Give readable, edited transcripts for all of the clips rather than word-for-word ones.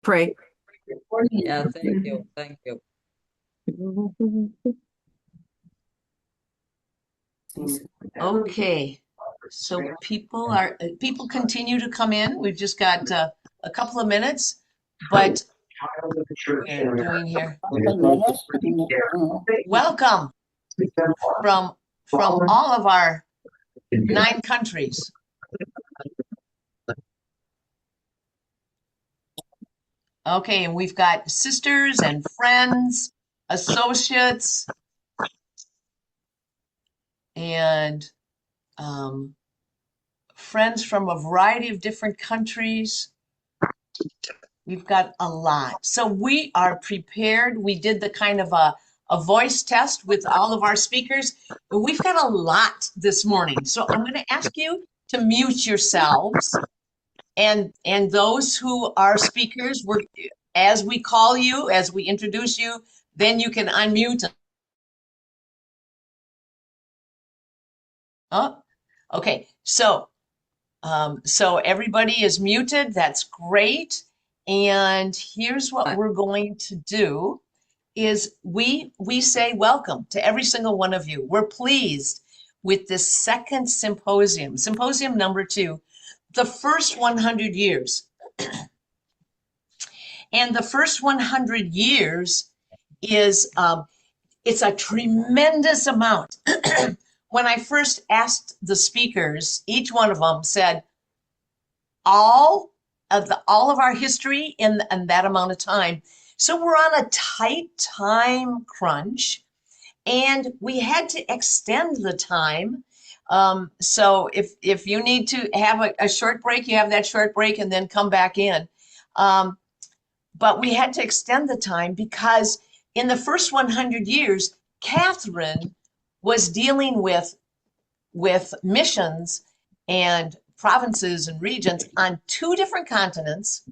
Pray. Yeah, thank you. Thank you. Okay. So people continue to come in. We've just got a couple of minutes, but we're doing here. Welcome from all of our 9 countries. Okay, and we've got sisters and friends, associates, and friends from a variety of different countries. We've got a lot. So we are prepared. We did the kind of a voice test with all of our speakers. We've got a lot this morning. So I'm going to ask you to mute yourselves. And those who are speakers, as we call you, as we introduce you, then you can unmute. Oh, okay. So everybody is muted. That's great. And here's what we're going to do is we say welcome to every single one of you. We're pleased with this second symposium, symposium number 2, the first 100 years. And the first 100 years is, it's a tremendous amount. When I first asked the speakers, each one of them said, all of our history in that amount of time. So we're on a tight time crunch, and we had to extend the time. So if you need to have a short break, you have that short break and then come back in. But we had to extend the time because in the first 100 years, Catherine was dealing with missions and provinces and regions on 2 different continents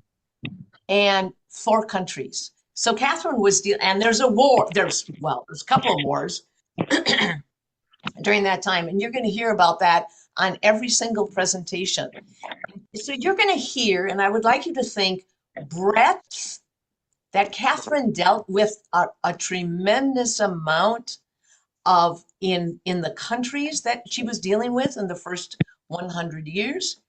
and 4 countries. So Catherine was and there's a war. There's a couple of wars during that time, and you're going to hear about that on every single presentation. So you're going to hear, and I would like you to think breadth, that Catherine dealt with a tremendous amount of in the countries that she was dealing with in the first 100 years,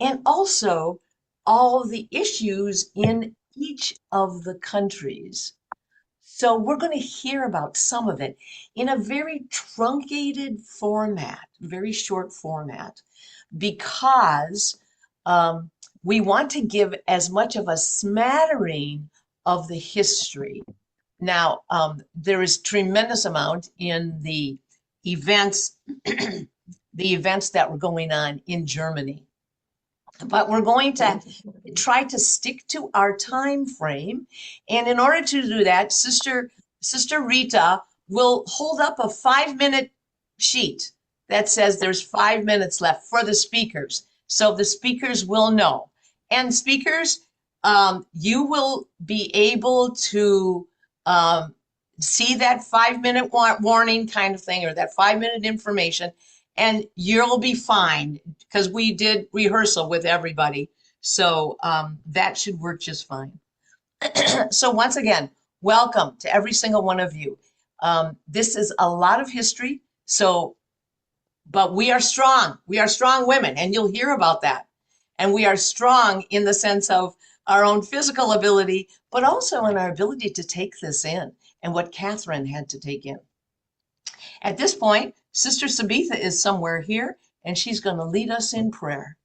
and also all of the issues in each of the countries. So we're going to hear about some of it in a very truncated format, very short format, because we want to give as much of a smattering of the history. Now, there is tremendous amount in the events, the events that were going on in Germany. But we're going to try to stick to our time frame. And in order to do that, Sister Rita will hold up a 5-minute sheet that says there's 5 minutes left for the speakers. So the speakers will know. And speakers, you will be able to see that 5-minute warning kind of thing, or that 5-minute information, and you'll be fine because we did rehearsal with everybody. So that should work just fine. So once again, welcome to every single one of you. This is a lot of history, but we are strong. We are strong women, and you'll hear about that. And we are strong in the sense of our own physical ability, but also in our ability to take this in and what Catherine had to take in. At this point, Sister Sabitha is somewhere here, and she's going to lead us in prayer.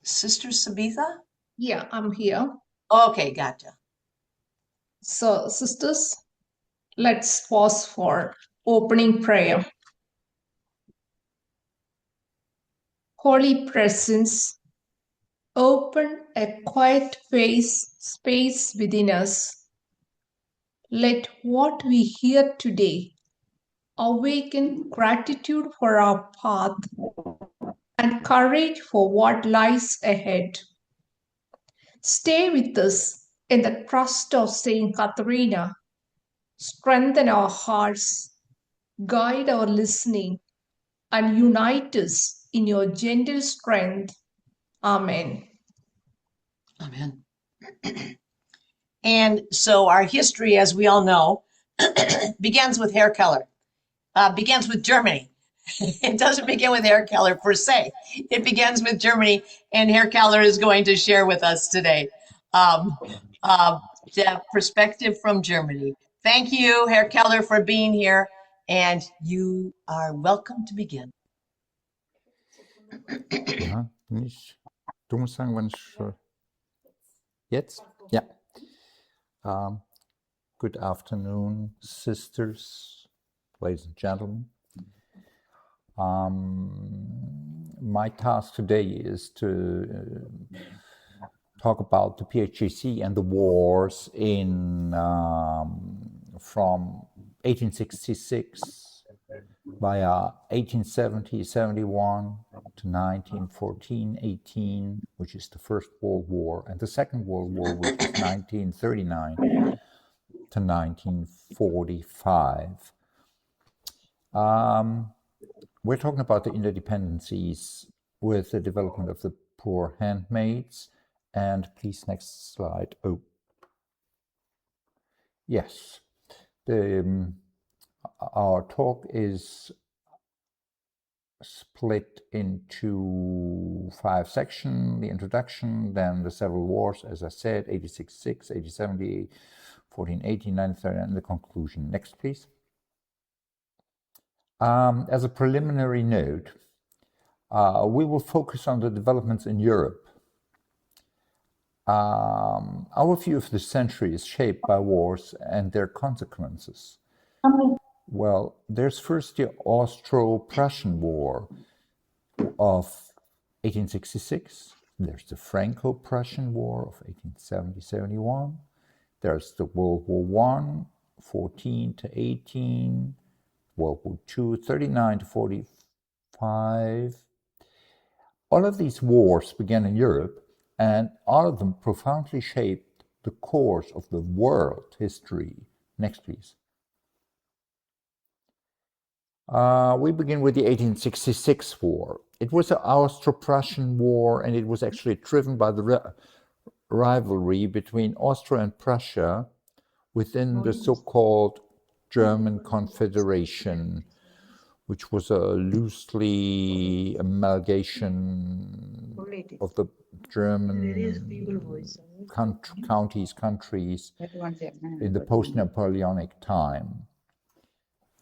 Sister Sabitha? Yeah, I'm here. Okay, gotcha. So, sisters, let's pause for opening prayer. Holy Presence, open a quiet space within us. Let what we hear today awaken gratitude for our path and courage for what lies ahead. Stay with us in the trust of Saint Katharina. Strengthen our hearts, guide our listening, and unite us in your gentle strength. Amen. Amen. And so our history, as we all know, begins with Herr Keller, begins with Germany. It doesn't begin with Herr Keller per se. It begins with Germany, and Herr Keller is going to share with us today the perspective from Germany. Thank you, Herr Keller, for being here, and you are welcome to begin. Ja, du musst sagen, wann ich jetzt? Ja. Good afternoon, sisters, ladies and gentlemen. My task today is to talk about the PHJC and the wars in from 1866 via 1870-71 to 1914-18, which is the First World War, and the Second World War, which is 1939 to 1945. We're talking about the interdependencies with the development of the poor handmaids. And please, next slide. Oh, yes. Our talk is split into 5 sections: the introduction, then the several wars, as I said, 86-6, 80-70, 14-18, 1930, and the conclusion. Next, please. As a preliminary note, we will focus on the developments in Europe. Our view of the century is shaped by wars and their consequences. Well, there's first the Austro-Prussian War of 1866. There's the Franco-Prussian War of 1870-71. There's the World War I, 14 to 18. World War II, 39 to 45. All of these wars began in Europe, and all of them profoundly shaped the course of the world history. Next, please. We begin with the 1866 war. It was an Austro-Prussian war, and it was actually driven by the rivalry between Austria and Prussia within the so-called German Confederation, which was a loosely amalgamation of the German countries in the post-Napoleonic time.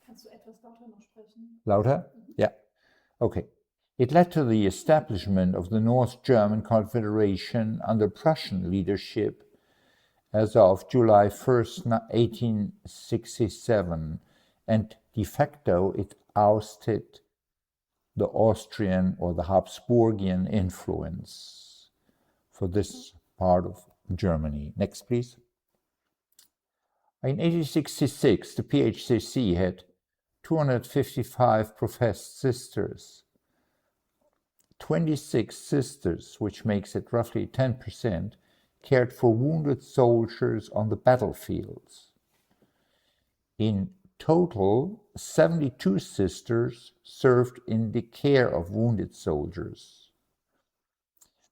Kannst du etwas lauter noch sprechen? Louder? Yeah. Okay. It led to the establishment of the North German Confederation under Prussian leadership as of July 1st, 1867, and de facto it ousted the Austrian or the Habsburgian influence for this part of Germany. Next, please. In 1866, the PHJC had 255 professed sisters. 26 sisters, which makes it roughly 10%, cared for wounded soldiers on the battlefields. In total, 72 sisters served in the care of wounded soldiers.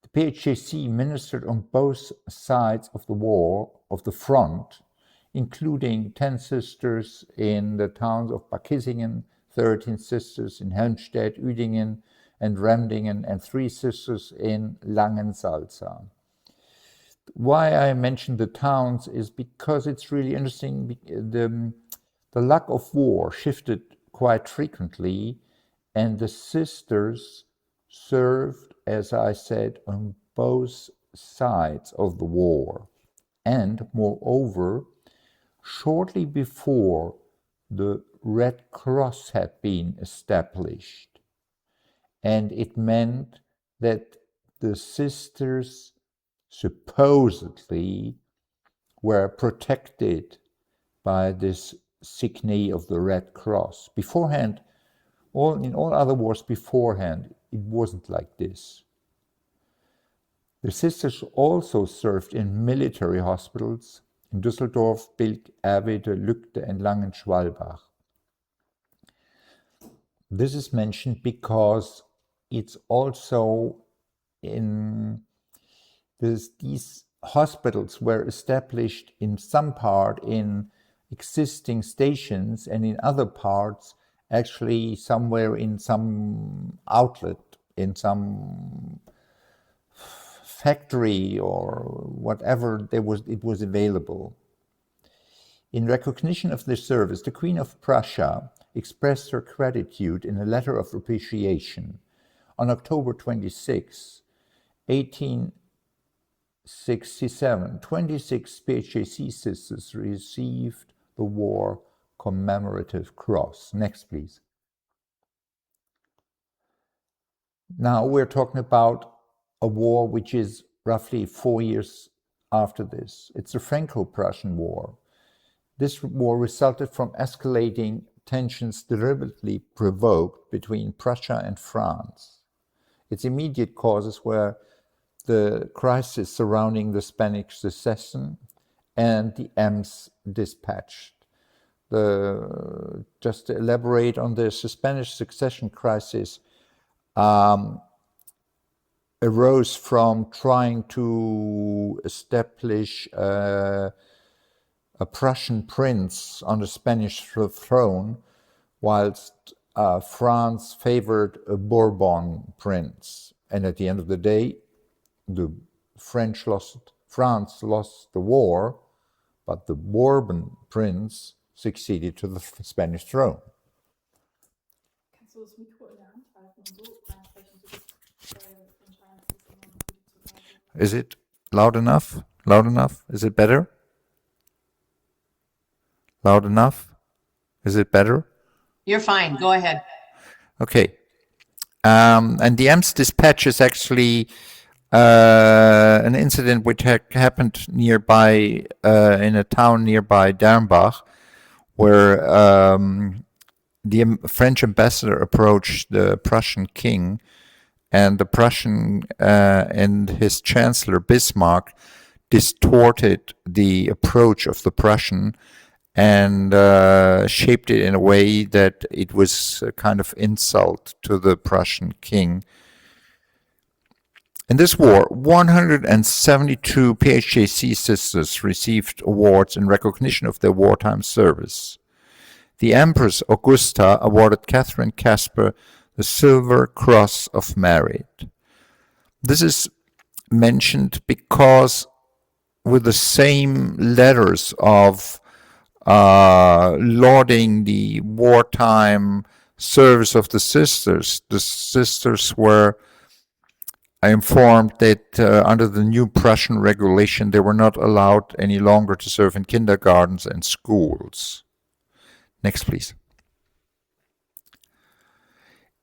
The PHJC ministered on both sides of the war, of the front, including 10 sisters in the towns of Bad Kissingen, 13 sisters in Helmstedt, Uedingen, and Remdingen, and 3 sisters in Langensalza. Why I mention the towns is because it's really interesting. The luck of war shifted quite frequently, and the sisters served, as I said, on both sides of the war. And moreover, shortly before the Red Cross had been established, and it meant that the sisters supposedly were protected by this signet of the Red Cross. Beforehand, in all other wars beforehand, it wasn't like this. The sisters also served in military hospitals in Düsseldorf, Bilk, Erwede, Lügde, and Langenschwalbach. This is mentioned because it's also in these hospitals were established in some part in existing stations and in other parts actually somewhere in some outlet, in some factory or whatever it was available. In recognition of this service, the Queen of Prussia expressed her gratitude in a letter of appreciation. On October 26, 1867, 26 PHJC sisters received the War Commemorative Cross. Next, please. Now we're talking about a war which is roughly 4 years after this. It's the Franco-Prussian War. This war resulted from escalating tensions deliberately provoked between Prussia and France. Its immediate causes were the crisis surrounding the Spanish succession and the Ems dispatch. Just to elaborate on this, the Spanish succession crisis arose from trying to establish a Prussian prince on the Spanish throne, whilst France favored a Bourbon prince. And at the end of the day, France lost the war, but the Bourbon prince succeeded to the Spanish throne. Kannst du das Mikro in der Hand halten und so reinsprechen? Du bist anscheinend ist immer noch gut zu Hause. Is it loud enough? Loud enough? Is it better? Loud enough? Is it better? You're fine. Go ahead. Okay. And the Ems dispatch is actually an incident which happened nearby, in a town nearby Dernbach, where the French ambassador approached the Prussian king, and the Prussian and his chancellor Bismarck distorted the approach of the Prussian and shaped it in a way that it was a kind of insult to the Prussian king. In this war, 172 PHJC sisters received awards in recognition of their wartime service. The Empress Augusta awarded Catherine Casper the Silver Cross of Merit. This is mentioned because with the same letters of lauding the wartime service of the sisters were informed that under the new Prussian regulation they were not allowed any longer to serve in kindergartens and schools. Next, please.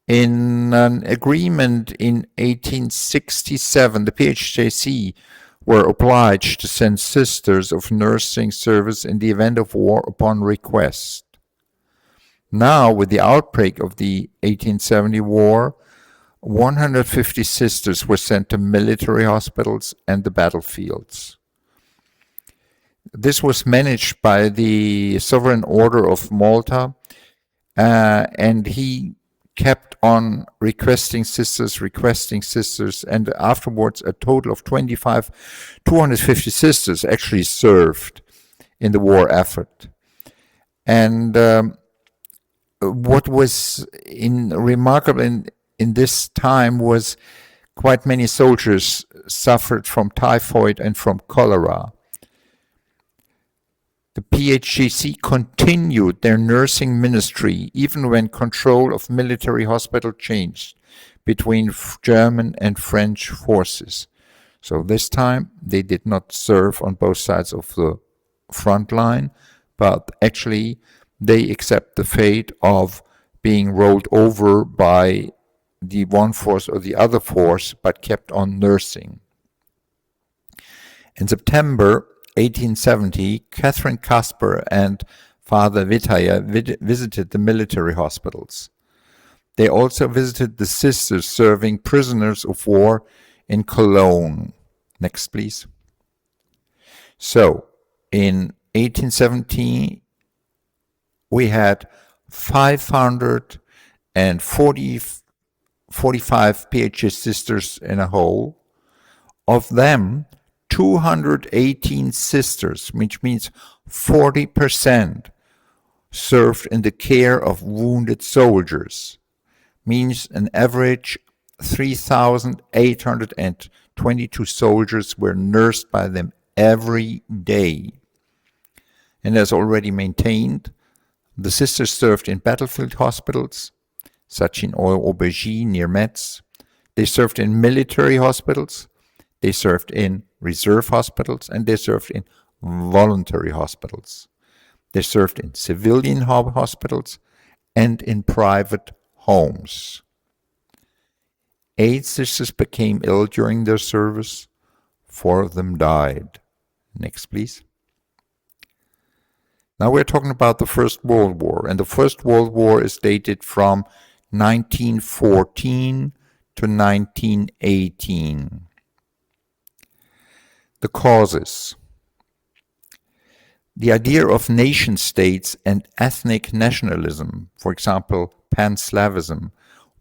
In an agreement in 1867, the PHJC were obliged to send sisters of nursing service in the event of war upon request. Now, with the outbreak of the 1870 war, 150 sisters were sent to military hospitals and the battlefields. This was managed by the Sovereign Order of Malta, and he kept on requesting sisters, and afterwards a total of 250 sisters actually served in the war effort. And what was remarkable in this time was quite many soldiers suffered from typhoid and from cholera. The PHJC continued their nursing ministry even when control of military hospital changed between German and French forces. So this time they did not serve on both sides of the front line, but actually they accept the fate of being rolled over by the one force or the other force, but kept on nursing. In September 1870, Catherine Casper and Father Vitaya visited the military hospitals. They also visited the sisters serving prisoners of war in Cologne. Next, please. So, in 1870, we had 544 45 PHJC sisters in a whole. Of them, 218 sisters, which means 40%, served in the care of wounded soldiers, means an average 3,822 soldiers were nursed by them every day. And as already maintained, the sisters served in battlefield hospitals, such in Aubergine near Metz. They served in military hospitals, they served in reserve hospitals, and they served in voluntary hospitals. They served in civilian hospitals and in private homes. 8 sisters became ill during their service. 4 of them died. Next, please. Now we're talking about the First World War, and the First World War is dated from 1914 to 1918. The causes. The idea of nation states and ethnic nationalism, for example, Pan-Slavism,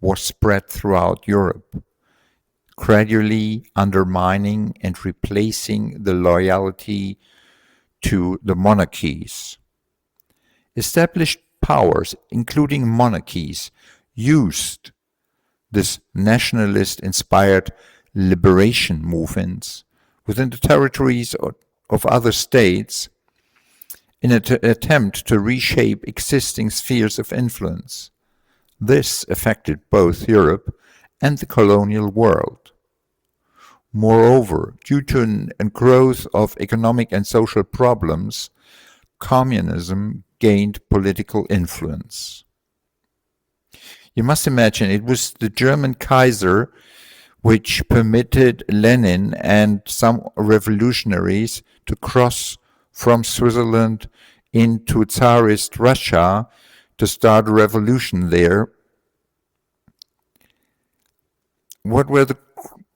was spread throughout Europe, gradually undermining and replacing the loyalty to the monarchies. Established powers, including monarchies, used this nationalist-inspired liberation movements within the territories of other states in an attempt to reshape existing spheres of influence. This affected both Europe and the colonial world. Moreover, due to a growth of economic and social problems, communism gained political influence. You must imagine it was the German Kaiser which permitted Lenin and some revolutionaries to cross from Switzerland into Tsarist Russia to start a revolution there. What were the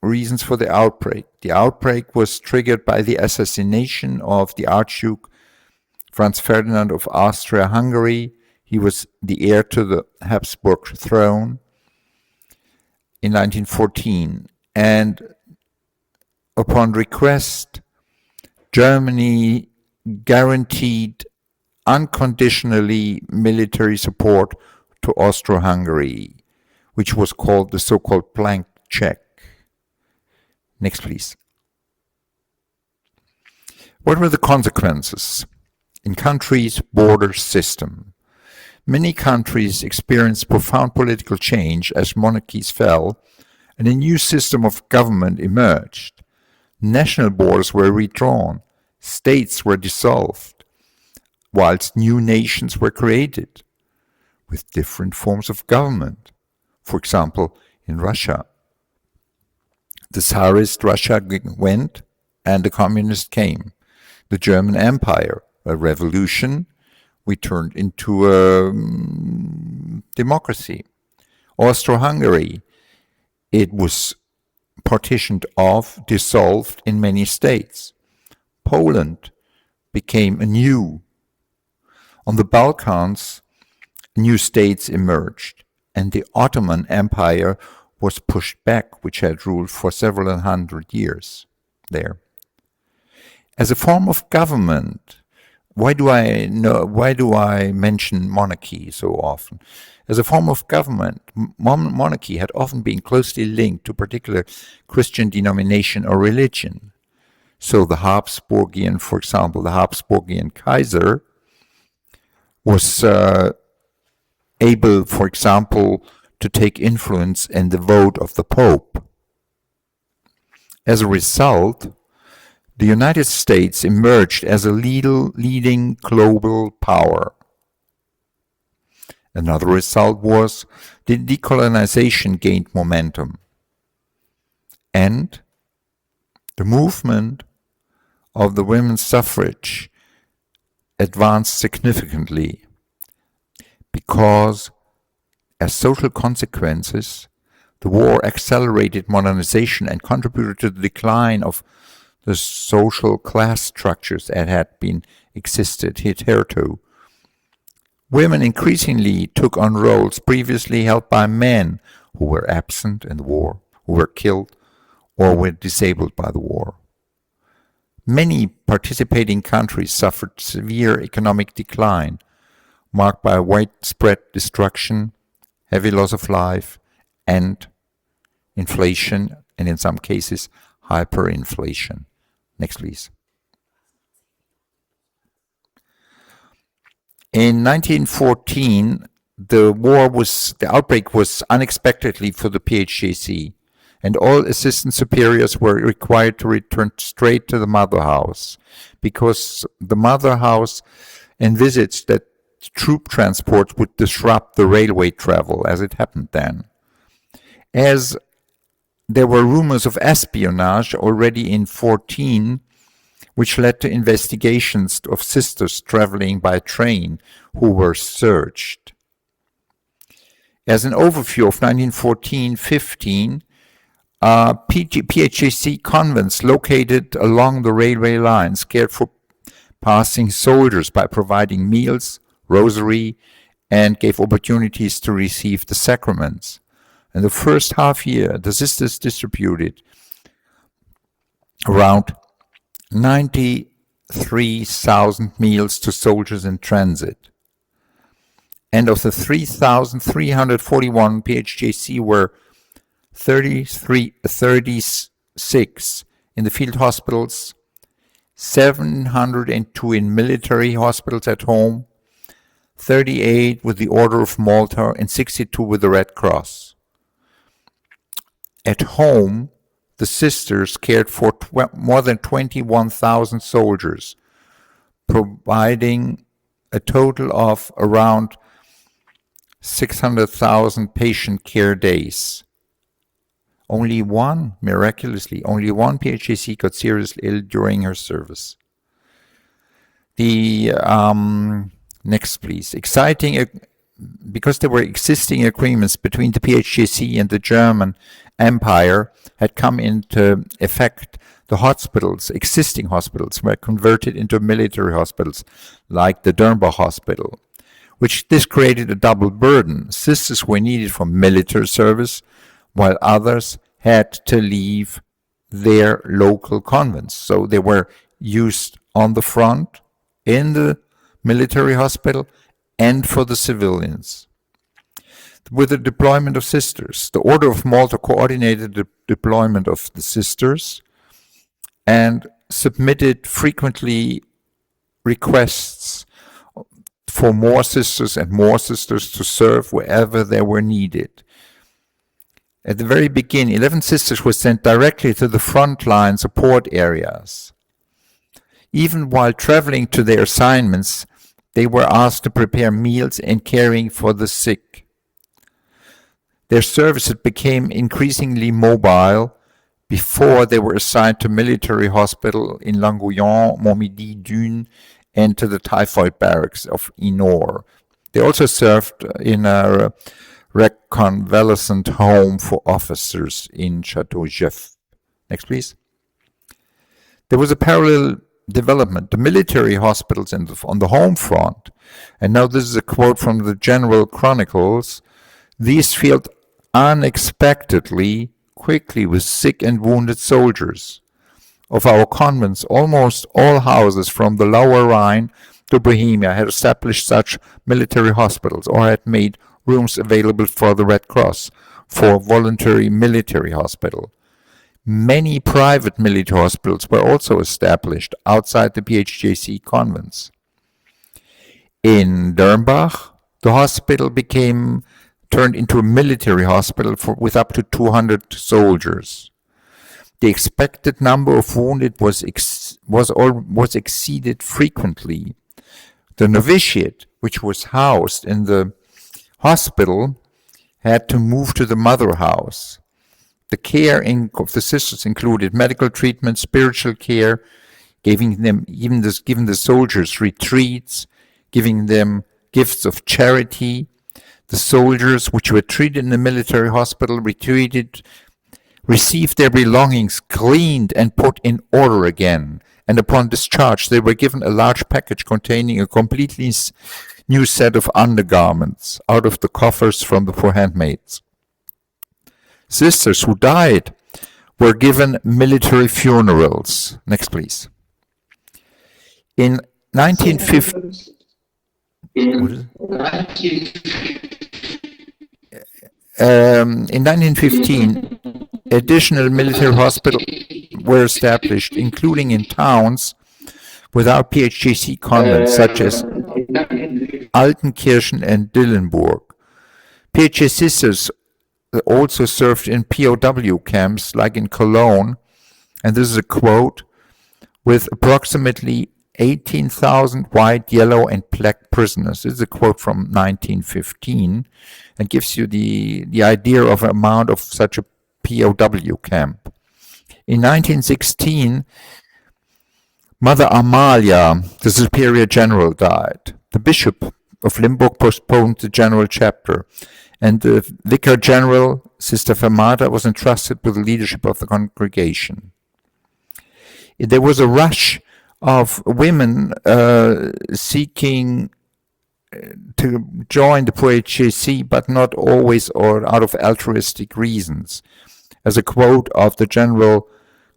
reasons for the outbreak? The outbreak was triggered by the assassination of the Archduke Franz Ferdinand of Austria-Hungary. He was the heir to the Habsburg throne in 1914. And upon request, Germany guaranteed unconditionally military support to Austro-Hungary, which was called the so-called blank check. Next, please. What were the consequences? In countries' border system, many countries experienced profound political change as monarchies fell and a new system of government emerged. National borders were redrawn, states were dissolved, whilst new nations were created with different forms of government. For example, in Russia, the Tsarist Russia went and the communists came. The German Empire, a revolution, we turned into a democracy. Austro-Hungary, it was partitioned off, dissolved in many states. Poland became anew. On the Balkans, new states emerged, and the Ottoman Empire was pushed back, which had ruled for several hundred years there. As a form of government, why do I mention monarchy so often? As a form of government, monarchy had often been closely linked to particular Christian denomination or religion. So the Habsburgian, for example, the Habsburgian Kaiser was able, for example, to take influence in the vote of the Pope. As a result, the United States emerged as a leading global power. Another result was the decolonization gained momentum, and the movement of the women's suffrage advanced significantly because, as social consequences, the war accelerated modernization and contributed to the decline of the social class structures that had been existed hitherto. Women increasingly took on roles previously held by men who were absent in the war, who were killed, or were disabled by the war. Many participating countries suffered severe economic decline, marked by widespread destruction, heavy loss of life, and inflation, and in some cases, hyperinflation. Next, please. In 1914, the outbreak was unexpectedly for the PHJC, and all assistant superiors were required to return straight to the mother house, because the mother house envisaged that troop transport would disrupt the railway travel, as it happened then. As there were rumors of espionage already in 14, which led to investigations of sisters traveling by train who were searched. As an overview of 1914-15, PHJC convents located along the railway lines cared for passing soldiers by providing meals, rosary, and gave opportunities to receive the sacraments. In the first half year, the sisters distributed around 93,000 meals to soldiers in transit. And of the 3,341 PHJC were 36 in the field hospitals, 702 in military hospitals at home, 38 with the Order of Malta, and 62 with the Red Cross. At home, the sisters cared for more than 21,000 soldiers, providing a total of around 600,000 patient care days. Miraculously, only one PHJC got seriously ill during her service. The next, please. Because there were existing agreements between the PHJC and the German Empire had come into effect, the existing hospitals were converted into military hospitals, like the Dernbach Hospital, which this created a double burden. Sisters were needed for military service, while others had to leave their local convents. So they were used on the front, in the military hospital, and for the civilians. With the deployment of sisters, the Order of Malta coordinated the deployment of the sisters and submitted frequently requests for more sisters to serve wherever they were needed. At the very beginning, 11 sisters were sent directly to the frontline support areas. Even while traveling to their assignments, they were asked to prepare meals and caring for the sick. Their services became increasingly mobile before they were assigned to military hospital in Languyon, Montmedy, Dune, and to the typhoid barracks of Inor. They also served in a reconvalescent home for officers in Château Jeff. Next, please. There was a parallel development. The military hospitals on the home front, and now this is a quote from the General Chronicles, these filled unexpectedly quickly with sick and wounded soldiers. Of our convents, almost all houses from the Lower Rhine to Bohemia had established such military hospitals or had made rooms available for the Red Cross, for voluntary military hospital. Many private military hospitals were also established outside the PHJC convents. In Dernbach, the hospital turned into a military hospital with up to 200 soldiers. The expected number of wounded was exceeded frequently. The novitiate, which was housed in the hospital, had to move to the mother house. The care of the sisters included medical treatment, spiritual care, giving the soldiers retreats, giving them gifts of charity. The soldiers, which were treated in the military hospital, received their belongings cleaned and put in order again, and upon discharge they were given a large package containing a completely new set of undergarments out of the coffers from the poor handmaids. sisters who died were given military funerals. Next, please. In 1950, in 1915, additional military hospitals were established, including in towns without PHJC convents, such as Altenkirchen and Dillenburg. PHJC sisters also served in POW camps, like in Cologne, and this is a quote, with approximately 18,000 white, yellow, and black prisoners. This is a quote from 1915 and gives you the idea of amount of such a POW camp. In 1916, Mother Amalia, the Superior General, died. The Bishop of Limburg postponed the General Chapter, and the Vicar General, Sister Fermata, was entrusted with the leadership of the congregation. There was a rush of women seeking to join the PHJC, but not always or out of altruistic reasons. As a quote of the General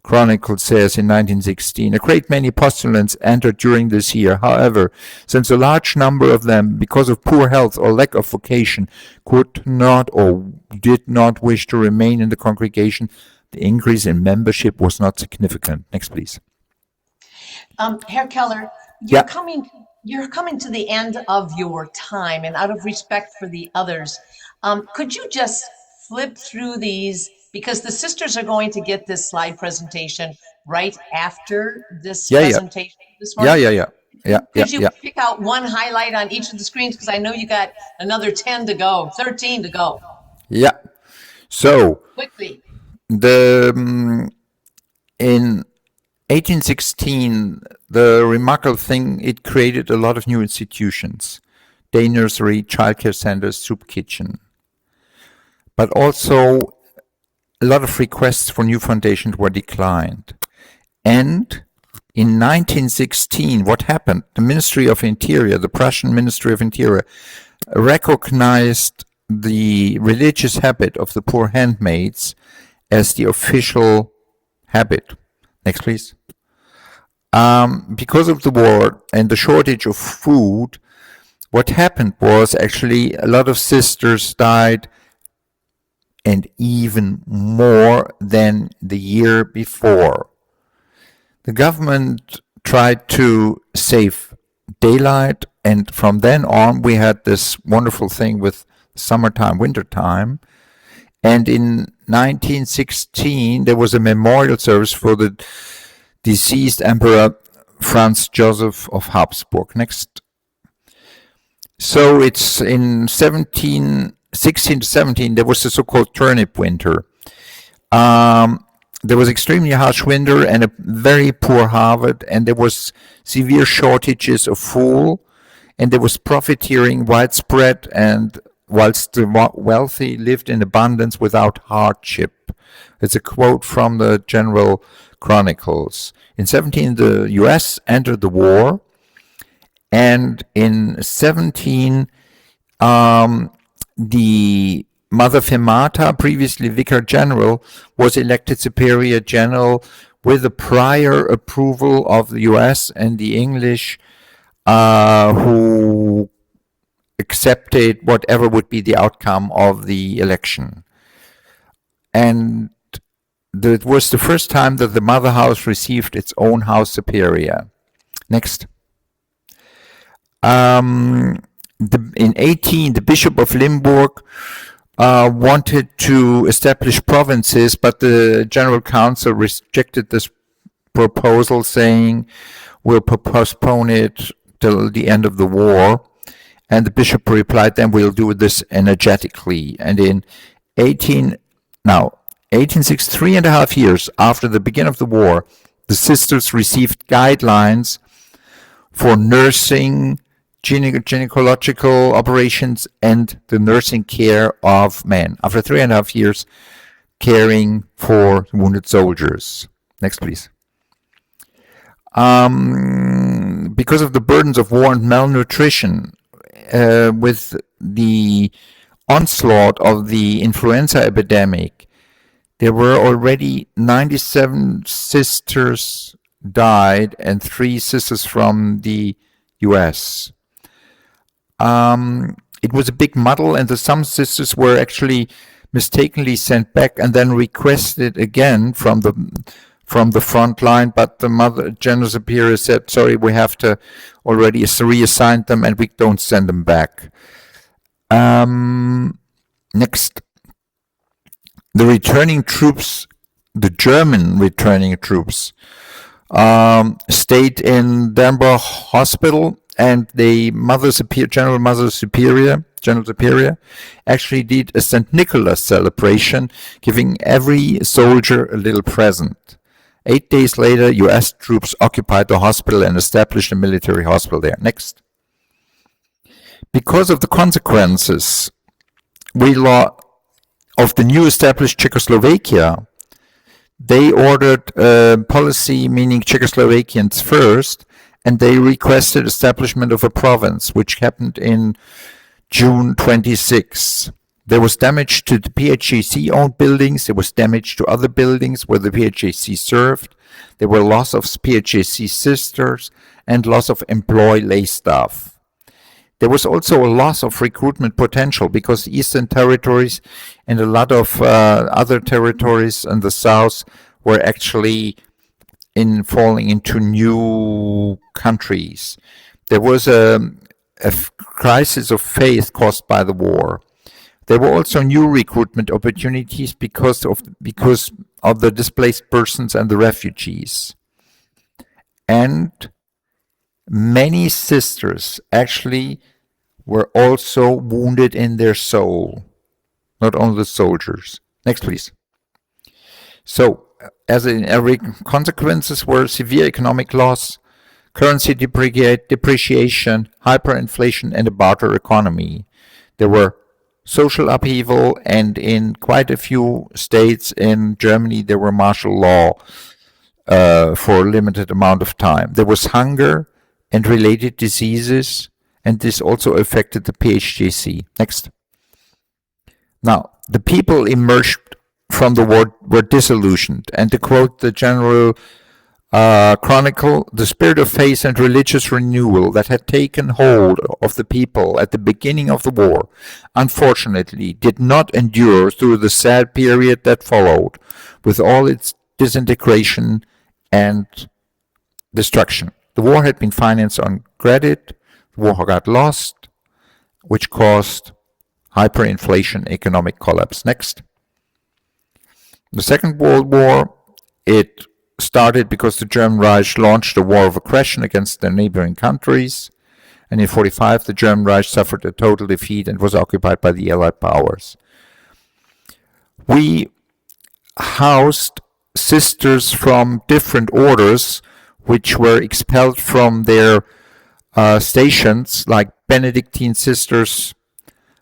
Chronicle says in 1916, a great many postulants entered during this year. However, since a large number of them, because of poor health or lack of vocation, could not or did not wish to remain in the congregation, the increase in membership was not significant. Next, please. Herr Keller, you're coming to the end of your time, and out of respect for the others, could you just flip through these, because the sisters are going to get this slide presentation right after this presentation this morning. Could you pick out one highlight on each of the screens, because I know you got another 10 to go, 13 to go. Yeah. So quickly. In 1816, the remarkable thing, it created a lot of new institutions, day nursery, childcare centers, soup kitchen, but also a lot of requests for new foundations were declined. And in 1916, what happened? The Ministry of Interior, the Prussian Ministry of Interior, recognized the religious habit of the poor handmaids as the official habit. Next, please. Because of the war and the shortage of food, what happened was actually a lot of sisters died, and even more than the year before. The government tried to save daylight, and from then on we had this wonderful thing with summertime, wintertime. And in 1916, there was a memorial service for the deceased Emperor Franz Joseph of Habsburg. Next. So it's in 16 to 17, there was the so-called turnip winter. There was extremely harsh winter and a very poor harvest, and there was severe shortages of food, and there was profiteering widespread, and whilst the wealthy lived in abundance without hardship. It's a quote from the General Chronicles. In 17, the US entered the war, and in 17, the Mother Fermata, previously Vicar General, was elected Superior General with the prior approval of the US and the English, who accepted whatever would be the outcome of the election. And it was the first time that the Mother House received its own House Superior. Next. In 18, the Bishop of Limburg wanted to establish provinces, but the General Council rejected this proposal, saying we'll postpone it till the end of the war. And the bishop replied, then we'll do this energetically. And in 1806, 3.5 years after the beginning of the war, the sisters received guidelines for nursing, gynecological operations, and the nursing care of men. After 3.5 years, caring for wounded soldiers. Next, please. Because of the burdens of war and malnutrition, with the onslaught of the influenza epidemic, There were already 97 sisters died and 3 sisters from the US. It was a big muddle, and some sisters were actually mistakenly sent back and then requested again from the front line, but the Mother General Superior said, sorry, we have to already reassign them and we don't send them back. Next. The returning troops, the German returning troops, stayed in Danbury Hospital, and the General Superior actually did a St. Nicholas celebration, giving every soldier a little present. 8 days later, US troops occupied the hospital and established a military hospital there. Next. Because of the consequences of the new established Czechoslovakia, they ordered a policy meaning Czechoslovakians first, and they requested establishment of a province, which happened in June 26. There was damage to the PHJC owned buildings, there was damage to other buildings where the PHJC served, there were loss of PHJC sisters, and loss of employee lay staff. There was also a loss of recruitment potential because the Eastern Territories and a lot of other territories in the South were actually falling into new countries. There was a crisis of faith caused by the war. There were also new recruitment opportunities because of the displaced persons and the refugees. And many sisters actually were also wounded in their soul, not only the soldiers. Next, please. So, as in every consequences were severe economic loss, currency depreciation, hyperinflation, and a barter economy. There were social upheaval, and in quite a few states in Germany there were martial law for a limited amount of time. There was hunger and related diseases, and this also affected the PHJC. Next. Now, the people emerged from the war were disillusioned, and to quote the General Chronicle, the spirit of faith and religious renewal that had taken hold of the people at the beginning of the war, unfortunately, did not endure through the sad period that followed, with all its disintegration and destruction. The war had been financed on credit, the war got lost, which caused hyperinflation, economic collapse. Next. The Second World War, it started because the German Reich launched a war of aggression against the neighboring countries, and in 1945 the German Reich suffered a total defeat and was occupied by the Allied powers. We housed sisters from different orders which were expelled from their stations, like Benedictine sisters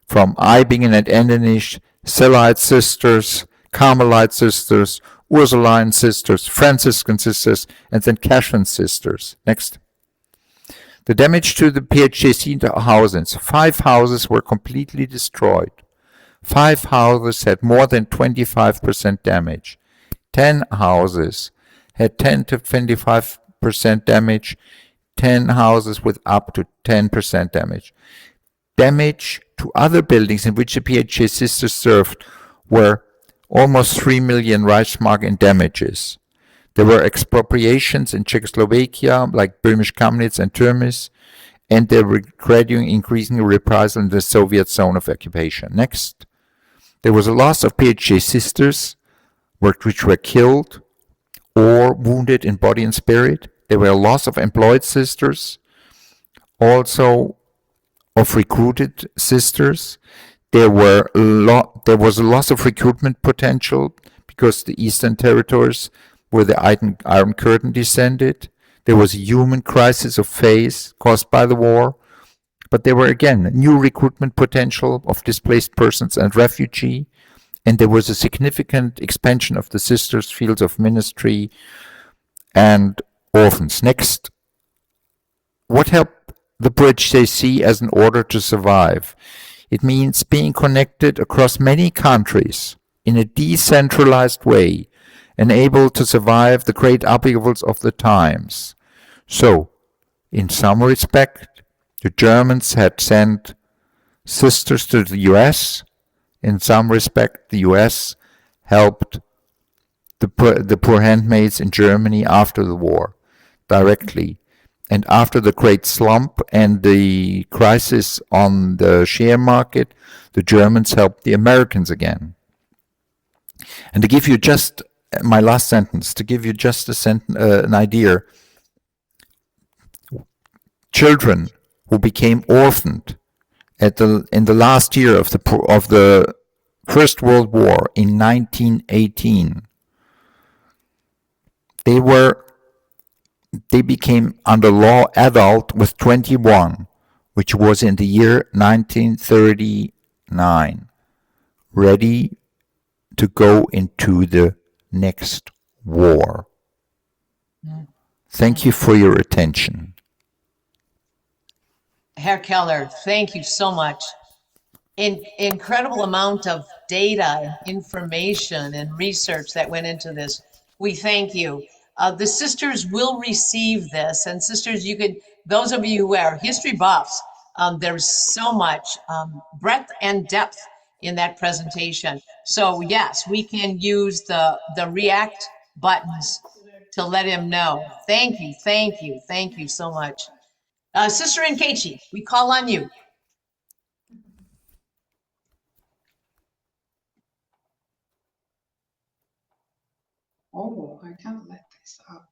from Eibingen and Endenich, Sellite sisters, Carmelite sisters, Ursuline sisters, Franciscan sisters, and then Cashman sisters. Next. The damage to the PHJC houses. 5 houses were completely destroyed. 5 houses had more than 25% damage. 10 houses had 10 to 25% damage. 10 houses with up to 10% damage. Damage to other buildings in which the PHJ sisters served were almost 3 million Reichsmark in damages. There were expropriations in Czechoslovakia, like Böhmisch Kamnitz and Termis, and there were gradually increasing reprisal in the Soviet zone of occupation. Next. There was a loss of PHJ sisters, which were killed or wounded in body and spirit. There were a loss of employed sisters, also of recruited sisters. There was a loss of recruitment potential because the Eastern Territories where the Iron Curtain descended. There was a human crisis of faith caused by the war. But there were again new recruitment potential of displaced persons and refugee. And there was a significant expansion of the sisters' fields of ministry and orphans. Next. What helped the PHJC as an order to survive? It means being connected across many countries, in a decentralized way and able to survive the great upheavals of the times. So, in some respect, the Germans had sent sisters to the US. In some respect, the US helped the poor handmaids in Germany after the war directly. And after the great slump and the crisis on the share market, the Germans helped the Americans again. And to give you just my last sentence, to give you just an idea, children who became orphaned in the last year of the First World War in 1918, they became under law adult with 21, which was in the year 1939, ready to go into the next war. Thank you for your attention. Herr Keller, thank you so much. Incredible amount of data, information, and research that went into this. We thank you. The sisters will receive this, and sisters, you could, those of you who are history buffs, there's so much breadth and depth in that presentation. So yes, we can use the react buttons to let him know. Thank you, thank you, thank you so much. Sister Nkechi, we call on you. Oh, I can't let this up.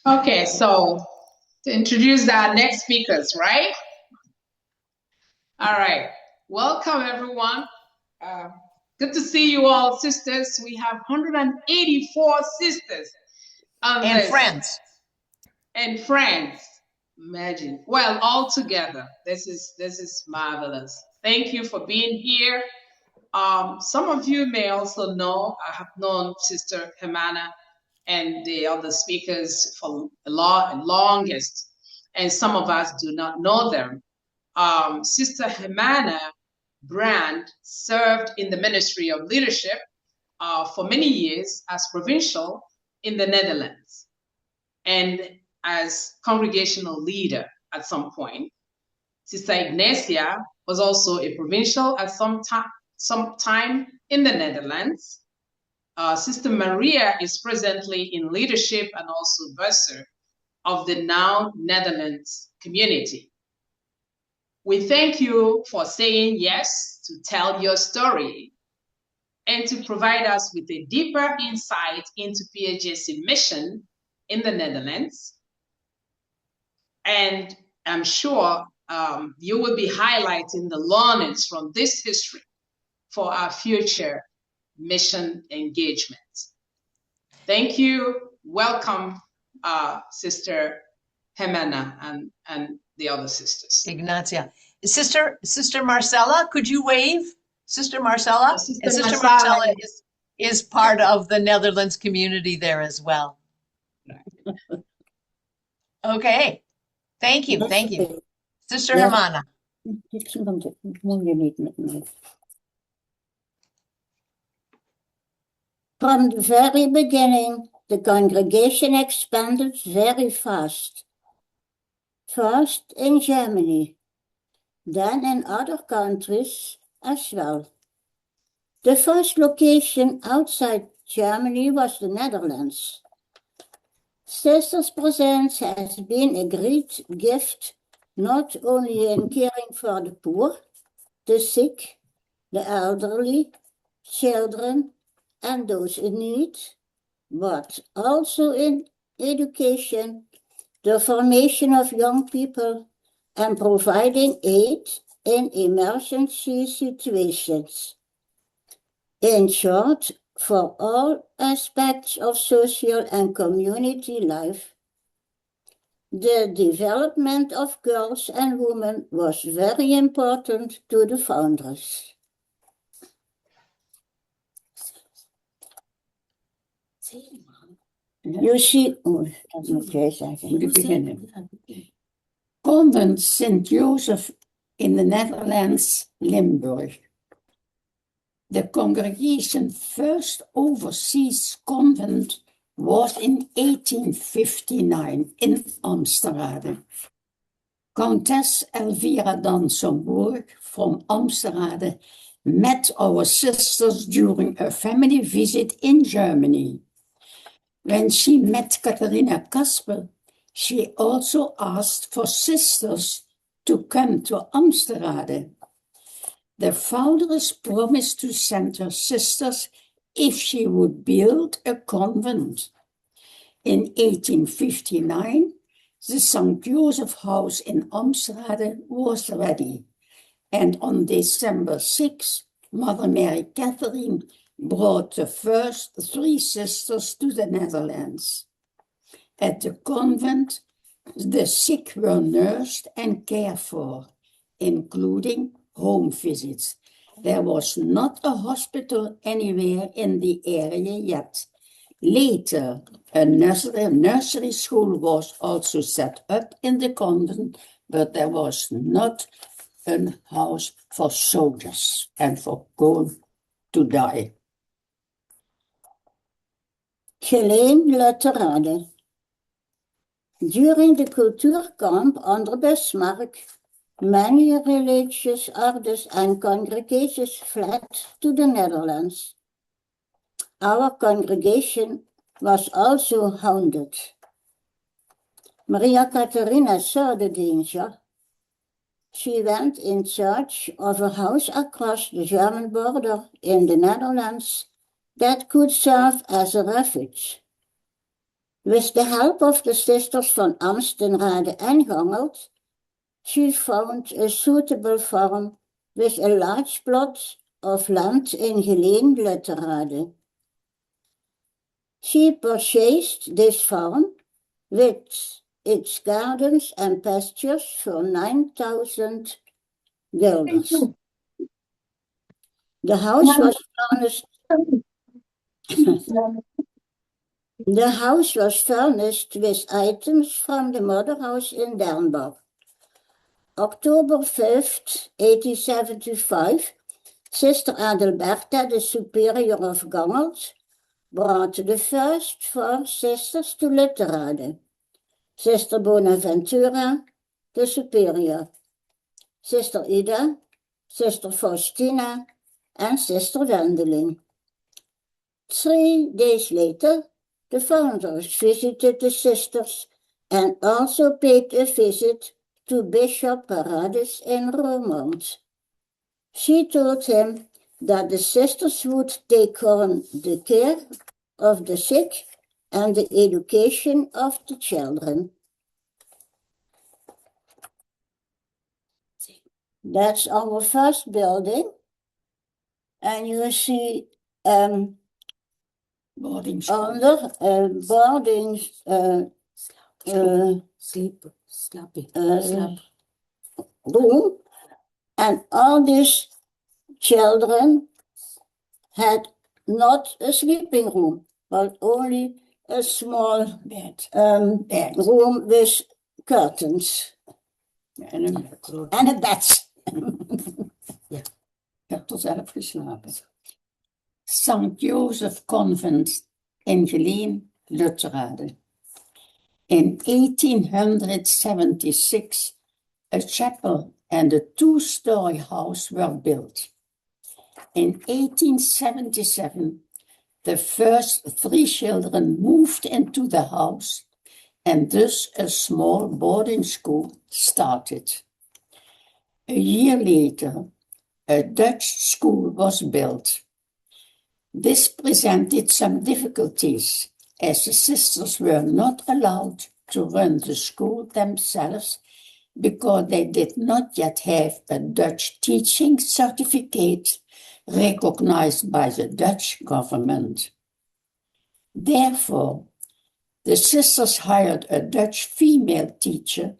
Okay, so to introduce our next speakers, right? All right, welcome everyone. Good to see you all, sisters. We have 184 sisters. And friends. And friends, imagine. Well, all together, this is marvelous. Thank you for being here. Some of you may also know, I have known Sister Humana and the other speakers for the longest, and some of us do not know them. Sister Humana Brand served in the Ministry of Leadership for many years as provincial in the Netherlands and as congregational leader at some point. Sister Ignatia was also a provincial at some time in the Netherlands. Sister Maria is presently in leadership and also bursar of the now Netherlands community. We thank you for saying yes to tell your story and to provide us with a deeper insight into PHJC mission in the Netherlands. And I'm sure you will be highlighting the learnings from this history for our future mission engagement. Thank you. Welcome, Sister Humana and the other sisters. Ignatia. Sister Marcella, could you wave? Sister Marcella? Sister And Sister Marcella Marcella is part of the Netherlands community there as well. Okay. Thank you. Thank you. Sister Humana. From the very beginning, the congregation expanded very fast. First in Germany, then in other countries as well. The first location outside Germany was the Netherlands. Sisters' Presence has been a great gift, not only in caring for the poor, the sick, the elderly, children, and those in need, but also in education, the formation of young people, and providing aid in emergency situations. In short, for all aspects of social and community life, the development of girls and women was very important to the founders. You see, Convent St. Joseph in the Netherlands, Limburg. The congregation first overseas convent was in 1859 in Amsterdam. Countess Elvira Dansomburg from Amsterdam met our sisters during a family visit in Germany. When she met Katharina Kasper, she also asked for sisters to come to Amsterdam. The founders promised to send her sisters if she would build a convent. In 1859, the St. Joseph House in Amsterdam was ready, and on December 6, Mother Mary Catherine brought the first 3 sisters to the Netherlands. At the convent, the sick were nursed and cared for, including home visits. There was not a hospital anywhere in the area yet. Later, a nursery school was also set up in the convent, but there was not a house for soldiers and for going to die. Geleen Lutherade. During the Kulturkamp under Bismarck, many religious orders and congregations fled to the Netherlands. Our congregation was also hounded. Maria Catharina saw the danger. She went in search of a house across the German border in the Netherlands that could serve as a refuge. With the help of the sisters van Amstenrade and Gangelt, she found a suitable farm with a large plot of land in Geleen Lutherade. She purchased this farm with its gardens and pastures for 9,000 guilders. The house was furnished. The house was furnished with items from the mother house in Dernbach. October 5th, 1875, Sister Adelberta, the superior of Gangelt, brought the first 4 sisters to Lutherade. Sister Bonaventura, the superior, Sister Ida, Sister Faustina, and Sister Wendeling. 3 days later, the founders visited the sisters and also paid a visit to Bishop Paradis in Roermond. She told him that the sisters would take on the care of the sick and the education of the children. That's our first building. And you see Boarding school. under boarding room, and all these children had not a sleeping room, but only a small bed room with curtains En and a bed. Ja, ik heb er zelf geslapen. St. Joseph Convent in Geleen, Lutherade. In 1876, a chapel and a 2-story house were built. In 1877, the first 3 children moved into the house, and thus a small boarding school started. A year later, a Dutch school was built. This presented some difficulties, as the sisters were not allowed to run the school themselves because they did not yet have a Dutch teaching certificate recognized by the Dutch government. Therefore, the sisters hired a Dutch female teacher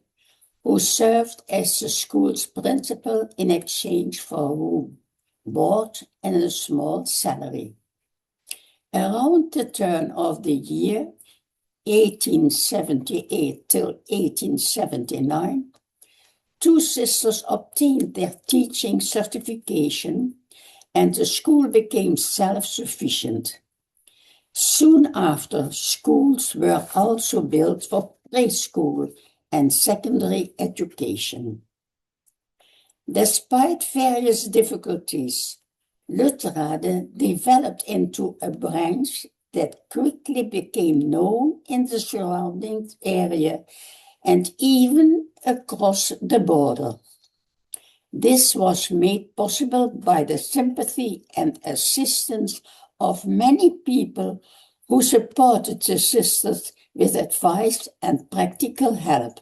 who served as the school's principal in exchange for room, board, and a small salary. Around the turn of the year 1878 till 1879, 2 sisters obtained their teaching certification and the school became self-sufficient. Soon after, schools were also built for preschool and secondary education. Despite various difficulties, Lutherade developed into a branch that quickly became known in the surrounding area and even across the border. This was made possible by the sympathy and assistance of many people who supported the sisters with advice and practical help.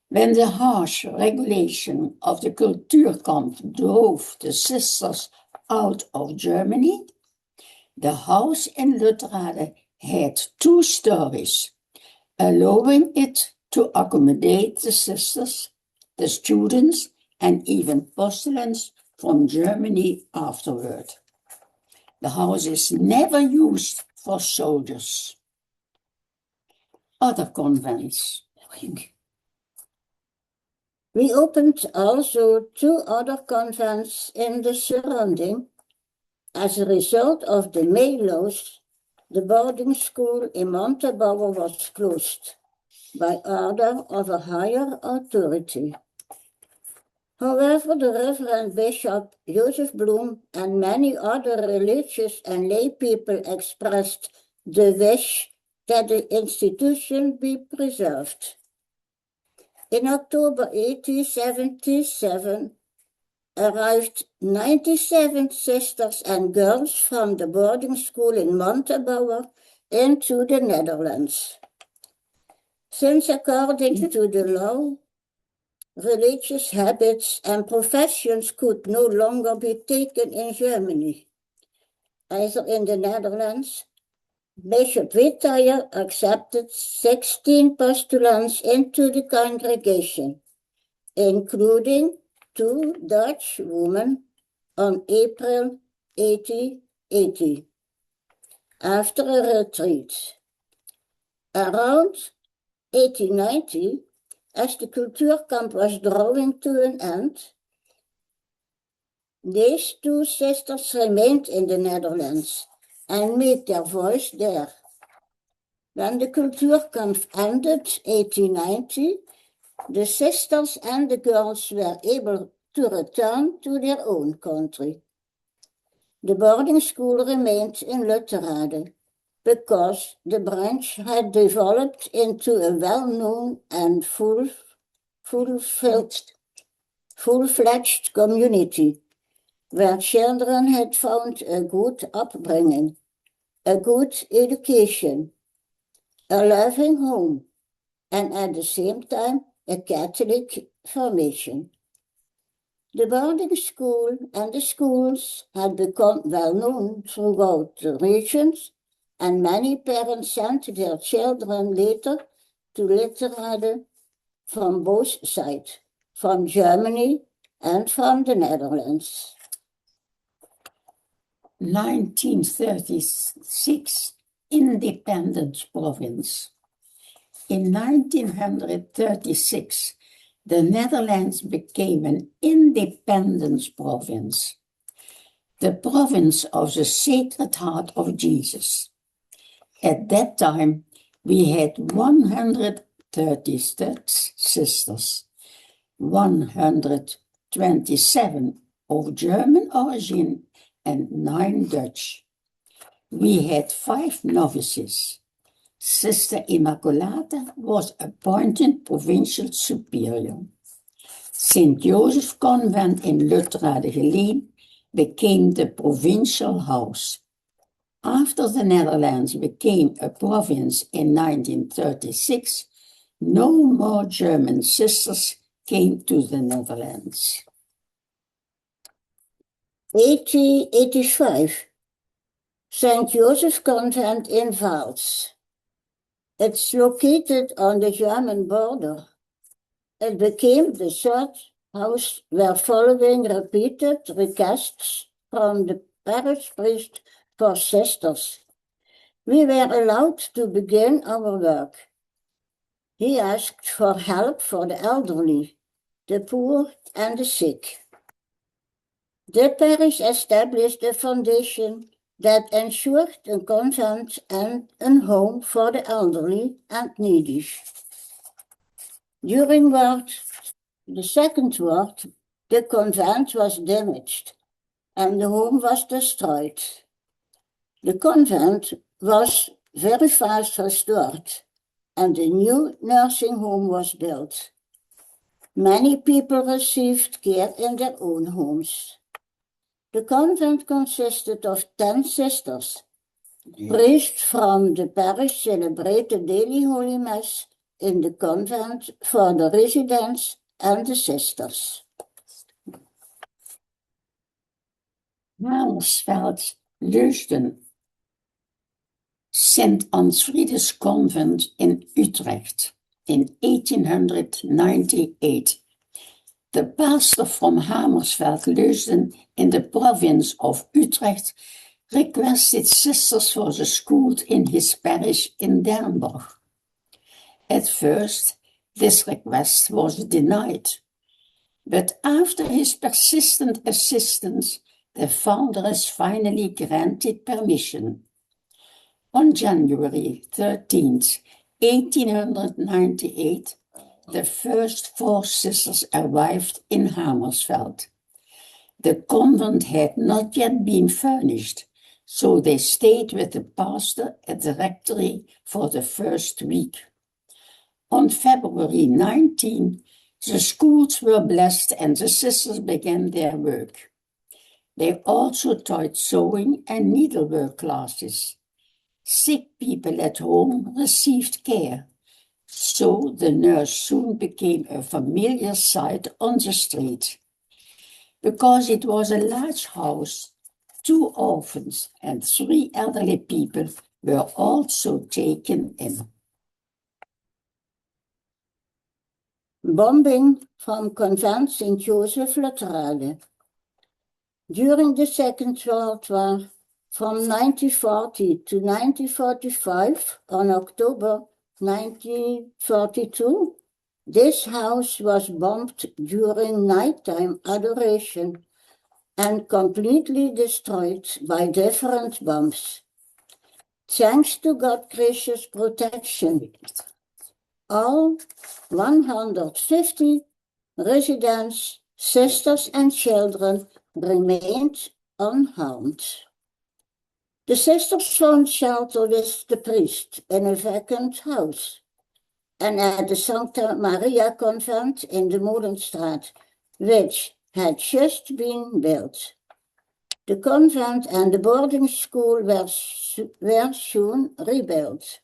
When the harsh regulation of the Kulturkampf drove the sisters out of Germany, the house in Lutherade had 2 stories, allowing it to accommodate the sisters, the students, and even postulants from Germany afterward. The house is never used for soldiers. Other convents. We opened also 2 other convents in the surrounding. As a result of the Melo's, the boarding school in Montabaur was closed by order of a higher authority. However, the Reverend Bishop Joseph Bloom and many other religious and lay people expressed the wish that the institution be preserved. In October 1877, arrived 97 sisters and girls from the boarding school in Montabaur into the Netherlands. Since according to the law, religious habits and professions could no longer be taken in Germany. Either in the Netherlands, Bishop Witthayer accepted 16 postulants into the congregation, including 2 Dutch women on April 1880, after a retreat. Around 1890, as the Kulturkamp was drawing to an end, these 2 sisters remained in the Netherlands and made their voice there. When the Kulturkamp ended 1890, the sisters and the girls were able to return to their own country. The boarding school remained in Lutherade because the branch had developed into a well-known and full-fledged community where children had found a good upbringing, a good education, a loving home, and at the same time a Catholic formation. The boarding school and the schools had become well known throughout the regions, and many parents sent their children later to Lutherade from both sides, from Germany and from the Netherlands. 1936, independent province. In 1936, the Netherlands became an independent province, the province of the Sacred Heart of Jesus. At that time, we had 130 sisters, 127 of German origin and 9 Dutch. We had 5 novices. Sister Immaculata was appointed provincial superior. St. Joseph Convent in Lutherade became the provincial house. After the Netherlands became a province in 1936, no more German sisters came to the Netherlands. 1885, St. Joseph Convent in Vaals. It's located on the German border. It became the 3rd house where, following repeated requests from the parish priest for sisters, we were allowed to begin our work. He asked for help for the elderly, the poor, and the sick. The parish established a foundation that ensured a convent and a home for the elderly and needy. During the Second War, the convent was damaged and the home was destroyed. The convent was very fast restored and a new nursing home was built. Many people received care in their own homes. The convent consisted of 10 sisters. Priests from the parish celebrated daily Holy Mass in the convent for the residents and the sisters. Hamersveld, Leusden, St. Ansfrides Convent in Utrecht in 1898. The pastor from Hamersveld, Leusden in the province of Utrecht requested sisters for the school in his parish in Dernburg. At first, this request was denied, but after his persistent insistence, the foundress finally granted permission. On January 13th, 1898, the first 4 sisters arrived in Hamersveld. The convent had not yet been furnished, so they stayed with the pastor at the rectory for the first week. On February 19, the schools were blessed and the sisters began their work. They also taught sewing and needlework classes. Sick people at home received care, so the nurse soon became a familiar sight on the street. Because it was a large house, 2 orphans and 3 elderly people were also taken in. Bombing from Convent St. Joseph Lattrade. During the Second World War, from 1940 to 1945, on October 1942, this house was bombed during nighttime adoration and completely destroyed by different bombs. Thanks to God's gracious protection, all 150 residents, sisters and children remained unharmed. The sisters found shelter with the priest in a vacant house and at the Santa Maria convent in the Molenstraat, which had just been built. The convent and the boarding school were soon rebuilt.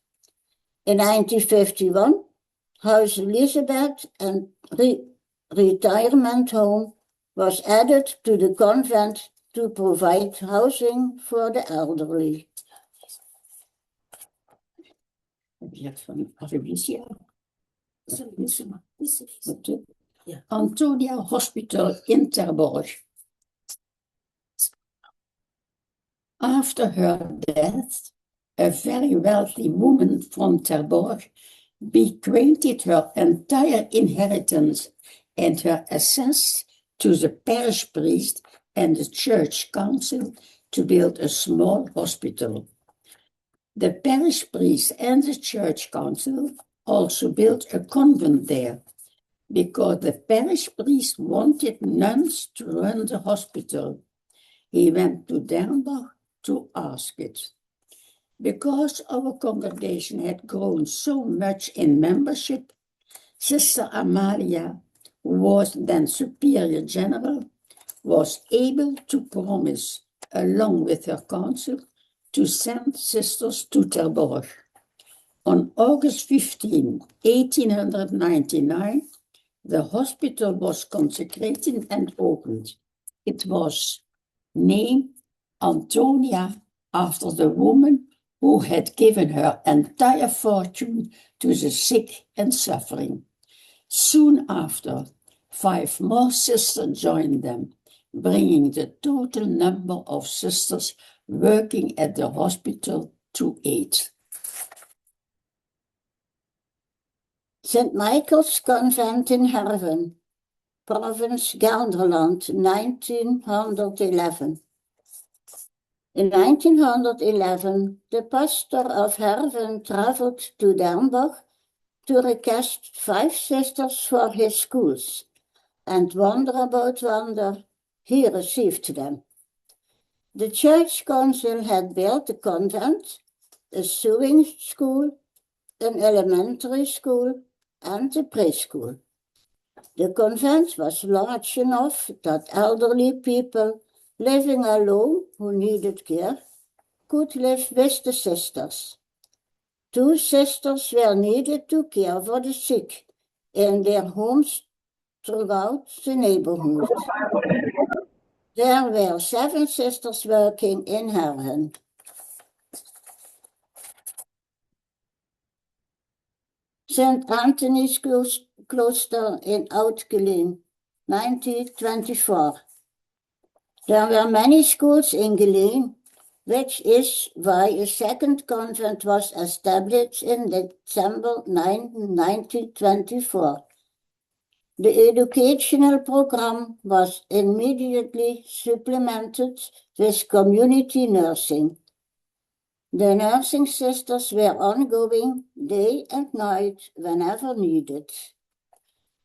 In 1951, House Elizabeth and retirement home was added to the convent to provide housing for the elderly. Antonia Hospital in Terborg. After her death, a very wealthy woman from Terborg bequeathed her entire inheritance and her assets to the parish priest and the church council to build a small hospital. The parish priest and the church council also built a convent there because the parish priest wanted nuns to run the hospital. He went to Dernburg to ask it. Because our congregation had grown so much in membership, Sister Amalia, who was then Superior General, was able to promise, along with her council, to send sisters to Terborg. On August 15, 1899, the hospital was consecrated and opened. It was named Antonia after the woman who had given her entire fortune to the sick and suffering. Soon after, 5 more sisters joined them, bringing the total number of sisters working at the hospital to 8. St. Michael's Convent in Herven. province Gelderland, 1911. In 1911, the pastor of Herven traveled to Dernbach to request 5 sisters for his schools, and wonder about wonder, he received them. The church council had built a convent, a sewing school, an elementary school, and a preschool. The convent was large enough that elderly people living alone who needed care could live with the sisters. 2 sisters were needed to care for the sick in their homes throughout the neighborhood. There were 7 sisters working in Herven. St. Anthony's Cloister in Oud-Geleen, 1924. There were many schools in Geleen, which is why a second convent was established in December 1924. The educational program was immediately supplemented with community nursing. The nursing sisters were ongoing day and night whenever needed.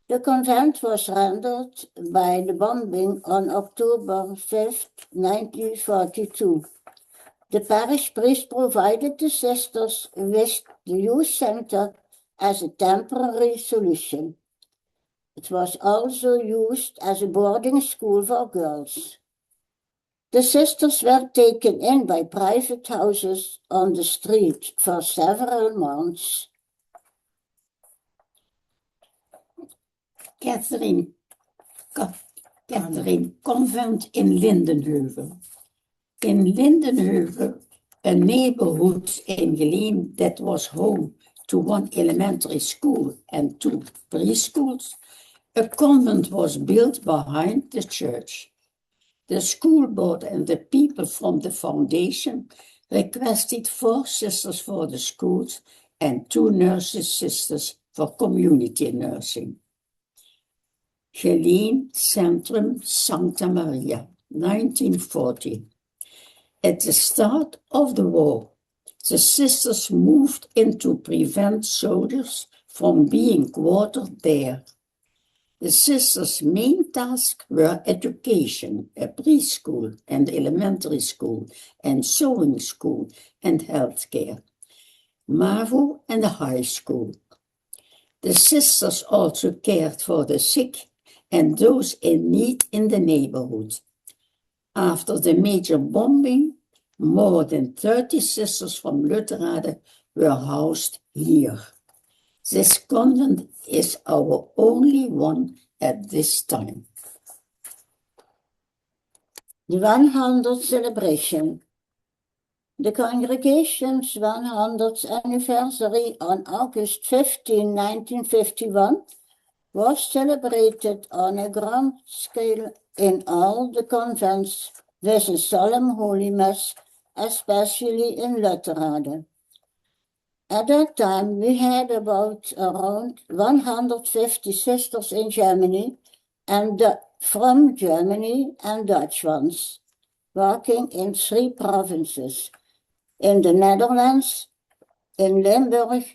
The convent was rendered by the bombing on October 5, 1942. The parish priest provided the sisters with the youth center as a temporary solution. It was also used as a boarding school for girls. The sisters were taken in by private houses on the street for several months. Catherine Convent in Lindenheuvel. In Lindenheuvel, a neighborhood in Geleen that was home to 1 elementary school and 2 preschools, a convent was built behind the church. The school board and the people from the foundation requested 4 sisters for the schools and 2 nurses sisters for community nursing. Geleen Centrum Santa Maria, 1940. At the start of the war, the sisters moved in to prevent soldiers from being quartered there. The sisters' main tasks were education, a preschool and elementary school, and sewing school and healthcare, MAVO and a high school. The sisters also cared for the sick and those in need in the neighborhood. After the major bombing, more than 30 sisters from Lutherade were housed here. This convent is our only one at this time. The 100th celebration. The congregation's 100th anniversary on August 15, 1951 was celebrated on a grand scale in all the convents with a solemn holy mass, especially in Lutherade. At that time, we had around 150 sisters in Germany and from Germany and Dutch ones, working in 3 provinces, in the Netherlands, in Limburg,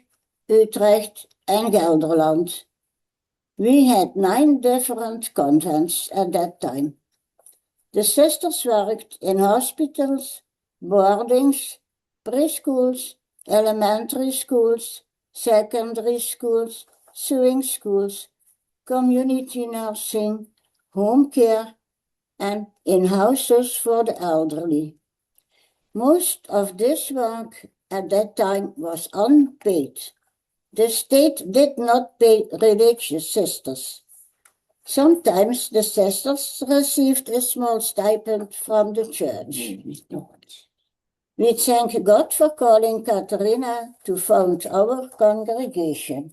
Utrecht, and Gelderland. We had 9 different convents at that time. The sisters worked in hospitals, boardings, preschools, elementary schools, secondary schools, sewing schools, community nursing, home care, and in houses for the elderly. Most of this work at that time was unpaid. The state did not pay religious sisters. Sometimes the sisters received a small stipend from the church. We thank God for calling Catharina to found our congregation.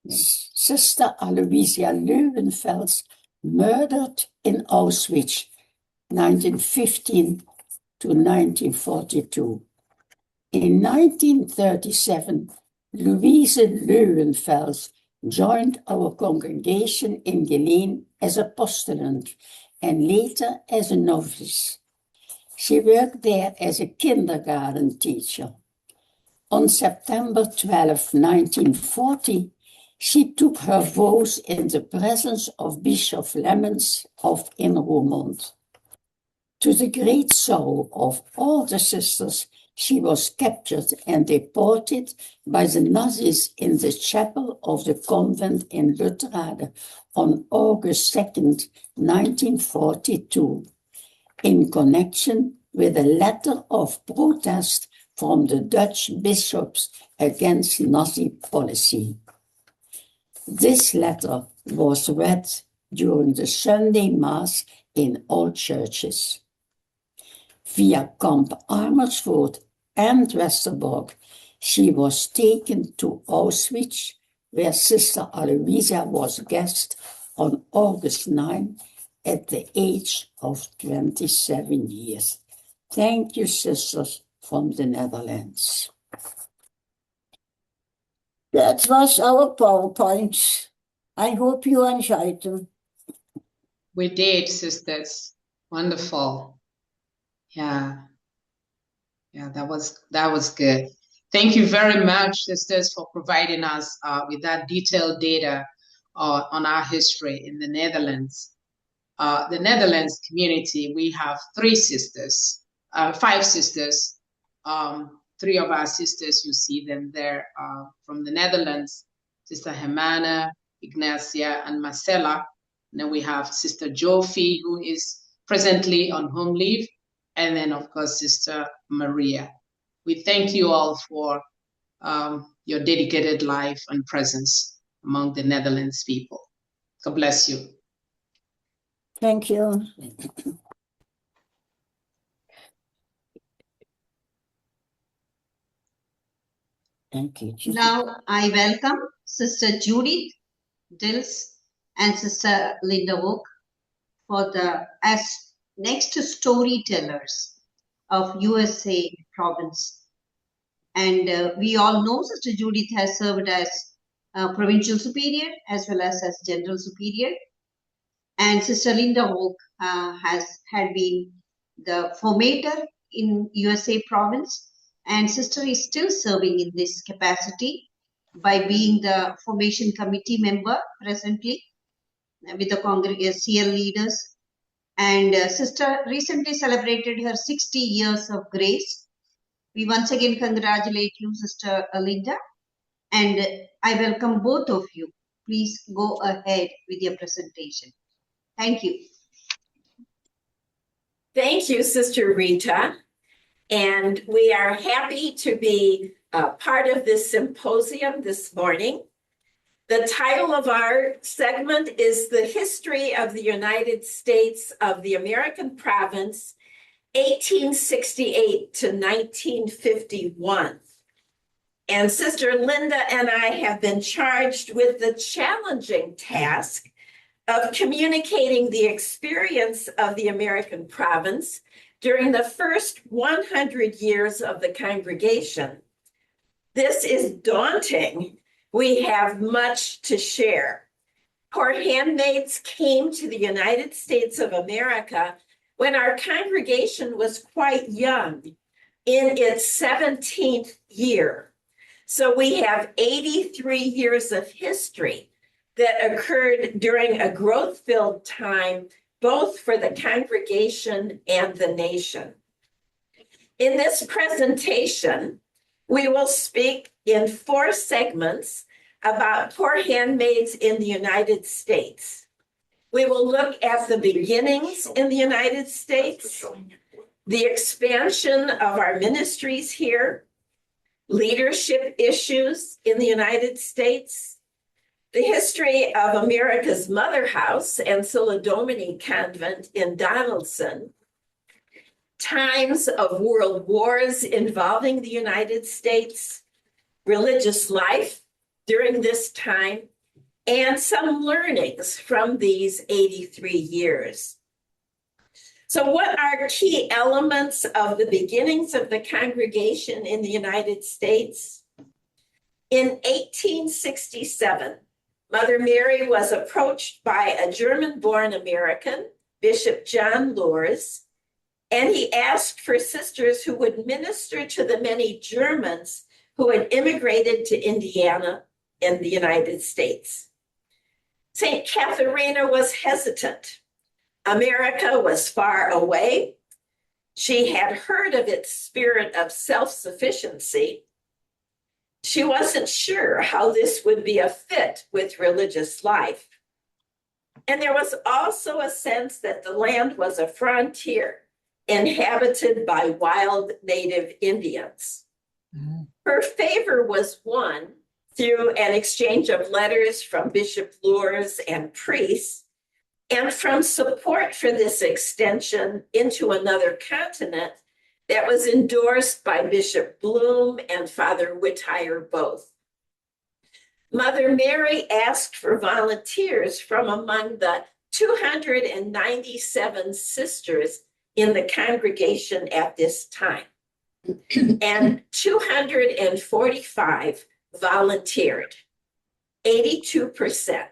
Sister Aloysia Löwenfels murdered in Auschwitz, 1915 to 1942. In 1937, Louise Löwenfels joined our congregation in Geleen as a postulant and later as a novice. She worked there as a kindergarten teacher. On September 12, 1940, she took her vows in the presence of Bishop Lemmens of in Roermond. To the great sorrow of all the sisters, she was captured and deported by the Nazis in the chapel of the convent in Lutterade on August 2nd, 1942, in connection with a letter of protest from the Dutch bishops against Nazi policy. This letter was read during the Sunday Mass in all churches. Via Kamp Amersfoort and Westerbork, she was taken to Auschwitz, where Sister Aloysia was guest on August 9 at the age of 27 years. Thank you, sisters from the Netherlands. That was our PowerPoints. I hope you enjoyed them. We did, sisters. Wonderful. Yeah, that was good. Thank you very much, sisters, for providing us with that detailed data on our history in the Netherlands. The Netherlands community, we have five sisters. Three of our sisters, you see them there from the Netherlands, Sister Humana, Ignatia, and Marcella. And then we have Sister Jofi, who is presently on home leave. And then, of course, Sister Maria. We thank you all for your dedicated life and presence among the Netherlands people. God bless you. Thank you. Thank you, Judith. Now I welcome Sister Judith, Diltz, and Sister Linda Volk for as next storytellers of USA province. And we all know Sister Judith has served as provincial superior as well as general superior. And Sister Linda Volk had been the formator in USA province. And Sister is still serving in this capacity by being the formation committee member presently with the CL leaders. And Sister recently celebrated her 60 years of grace. We once again congratulate you, Sister Linda, and I welcome both of you. Please go ahead with your presentation. Thank you. Thank you, Sister Rita. And we are happy to be part of this symposium this morning. The title of our segment is The History of the United States of the American Province, 1868 to 1951. And Sister Linda and I have been charged with the challenging task of communicating the experience of the American province during the first 100 years of the congregation. This is daunting. We have much to share. Poor handmaids came to the United States of America when our congregation was quite young, in its 17th year. So we have 83 years of history that occurred during a growth-filled time, both for the congregation and the nation. In this presentation, we will speak in 4 segments about poor handmaids in the United States. We will look at the beginnings in the United States, the expansion of our ministries here, leadership issues in the United States, the history of America's Mother House and Philadelphia Convent in Donaldson, times of world wars involving the United States, religious life during this time, and some learnings from these 83 years. So what are key elements of the beginnings of the congregation in the United States? In 1867, Mother Mary was approached by a German-born American, Bishop John Loers, and he asked for sisters who would minister to the many Germans who had immigrated to Indiana in the United States. St. Catharina was hesitant. America was far away. She had heard of its spirit of self-sufficiency. She wasn't sure how this would be a fit with religious life. And there was also a sense that the land was a frontier inhabited by wild native Indians. Her favor was won through an exchange of letters from Bishop Loers and priests, and from support for this extension into another continent that was endorsed by Bishop Bloom and Father Whittier both. Mother Mary asked for volunteers from among the 297 sisters in the congregation at this time, and 245 volunteered, 82%.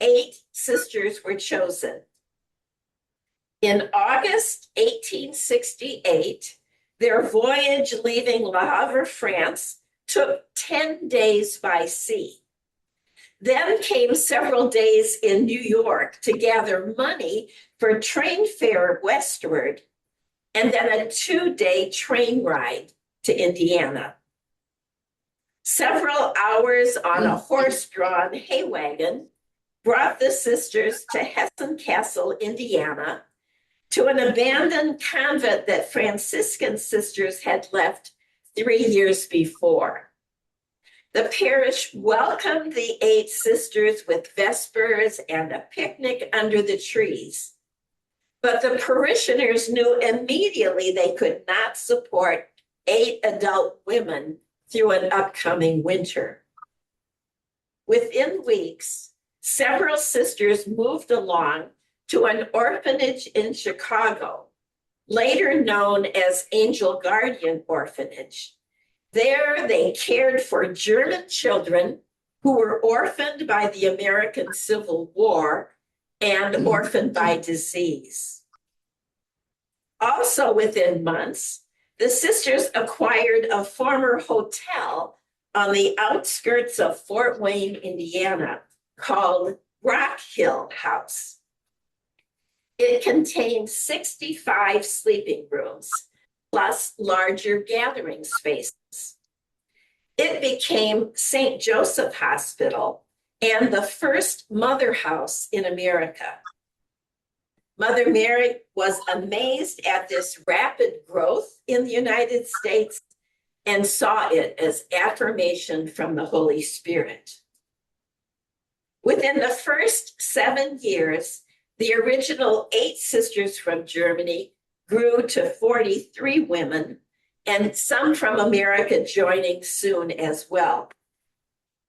8 sisters were chosen. In August 1868, their voyage leaving Le Havre, France, took 10 days by sea. Then came several days in New York to gather money for train fare westward, and then a 2-day train ride to Indiana. Several hours on a horse-drawn hay wagon brought the sisters to Hessen Castle, Indiana, to an abandoned convent that Franciscan sisters had left 3 years before. The parish welcomed the 8 sisters with vespers and a picnic under the trees. But the parishioners knew immediately they could not support 8 adult women through an upcoming winter. Within weeks, several sisters moved along to an orphanage in Chicago, later known as Angel Guardian Orphanage. There, they cared for German children who were orphaned by the American Civil War and orphaned by disease. Also within months, the sisters acquired a former hotel on the outskirts of Fort Wayne, Indiana, called Rock Hill House. It contained 65 sleeping rooms, plus larger gathering spaces. It became St. Joseph Hospital and the first mother house in America. Mother Mary was amazed at this rapid growth in the United States and saw it as affirmation from the Holy Spirit. Within the first 7 years, the original 8 sisters from Germany grew to 43 women, and some from America joining soon as well.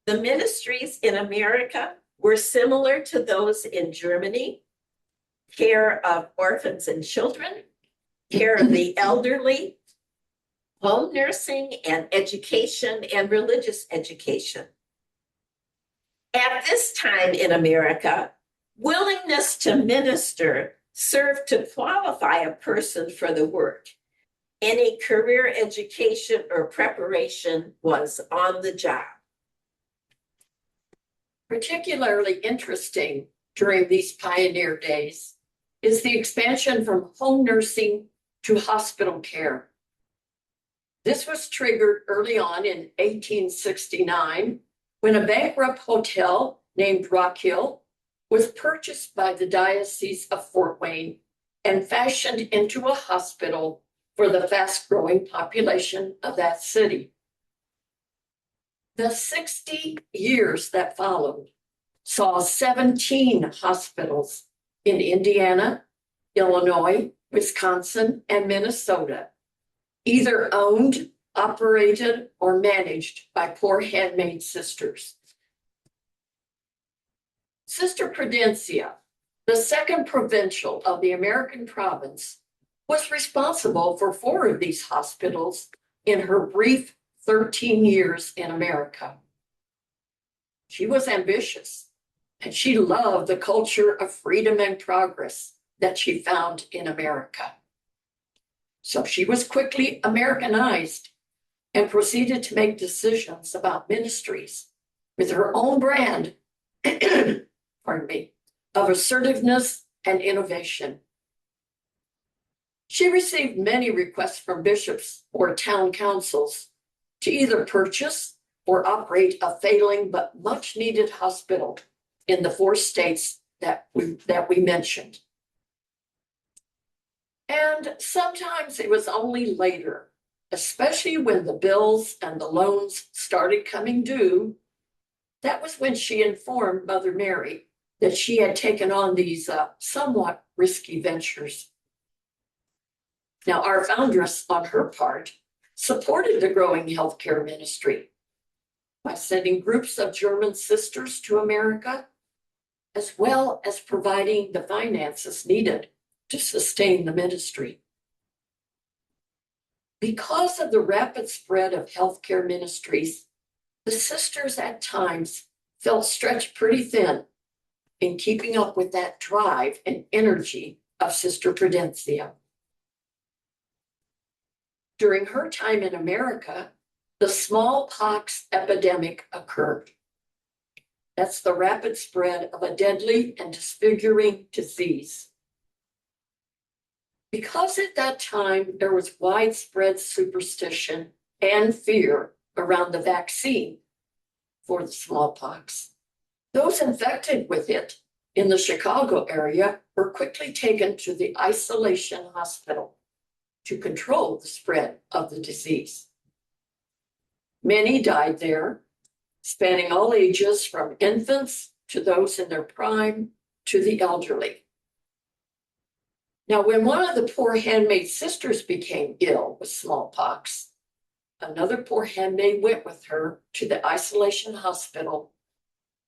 The ministries in America were similar to those in Germany: care of orphans and children, care of the elderly, home nursing and education and religious education. At this time in America, willingness to minister served to qualify a person for the work. Any career education or preparation was on the job. Particularly interesting during these pioneer days is the expansion from home nursing to hospital care. This was triggered early on in 1869 when a bankrupt hotel named Rock Hill was purchased by the Diocese of Fort Wayne and fashioned into a hospital for the fast-growing population of that city. The 60 years that followed saw 17 hospitals in Indiana, Illinois, Wisconsin, and Minnesota, either owned, operated, or managed by poor handmaid sisters. Sister Prudencia, the second provincial of the American province, was responsible for 4 of these hospitals in her brief 13 years in America. She was ambitious, and she loved the culture of freedom and progress that she found in America. So she was quickly Americanized and proceeded to make decisions about ministries with her own brand, pardon me, of assertiveness and innovation. She received many requests from bishops or town councils to either purchase or operate a failing but much needed hospital in the 4 states that we mentioned. And sometimes it was only later, especially when the bills and the loans started coming due, that was when she informed Mother Mary that she had taken on these somewhat risky ventures. Now, our foundress, on her part, supported the growing healthcare ministry by sending groups of German sisters to America, as well as providing the finances needed to sustain the ministry. Because of the rapid spread of healthcare ministries, the sisters at times felt stretched pretty thin in keeping up with that drive and energy of Sister Prudencia. During her time in America, the smallpox epidemic occurred. That's the rapid spread of a deadly and disfiguring disease. Because at that time there was widespread superstition and fear around the vaccine for the smallpox, those infected with it in the Chicago area were quickly taken to the isolation hospital to control the spread of the disease. Many died there, spanning all ages from infants to those in their prime to the elderly. Now, when one of the poor handmaid sisters became ill with smallpox, another poor handmaid went with her to the isolation hospital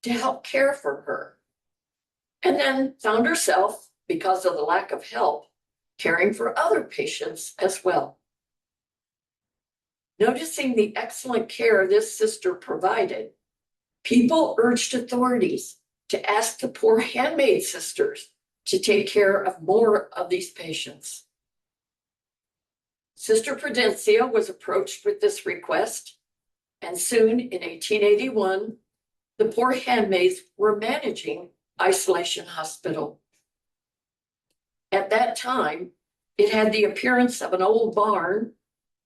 to help care for her, and then found herself, because of the lack of help, caring for other patients as well. Noticing the excellent care this sister provided, people urged authorities to ask the poor handmaid sisters to take care of more of these patients. Sister Prudencia was approached with this request, and soon in 1881, the poor handmaids were managing Isolation Hospital. At that time, it had the appearance of an old barn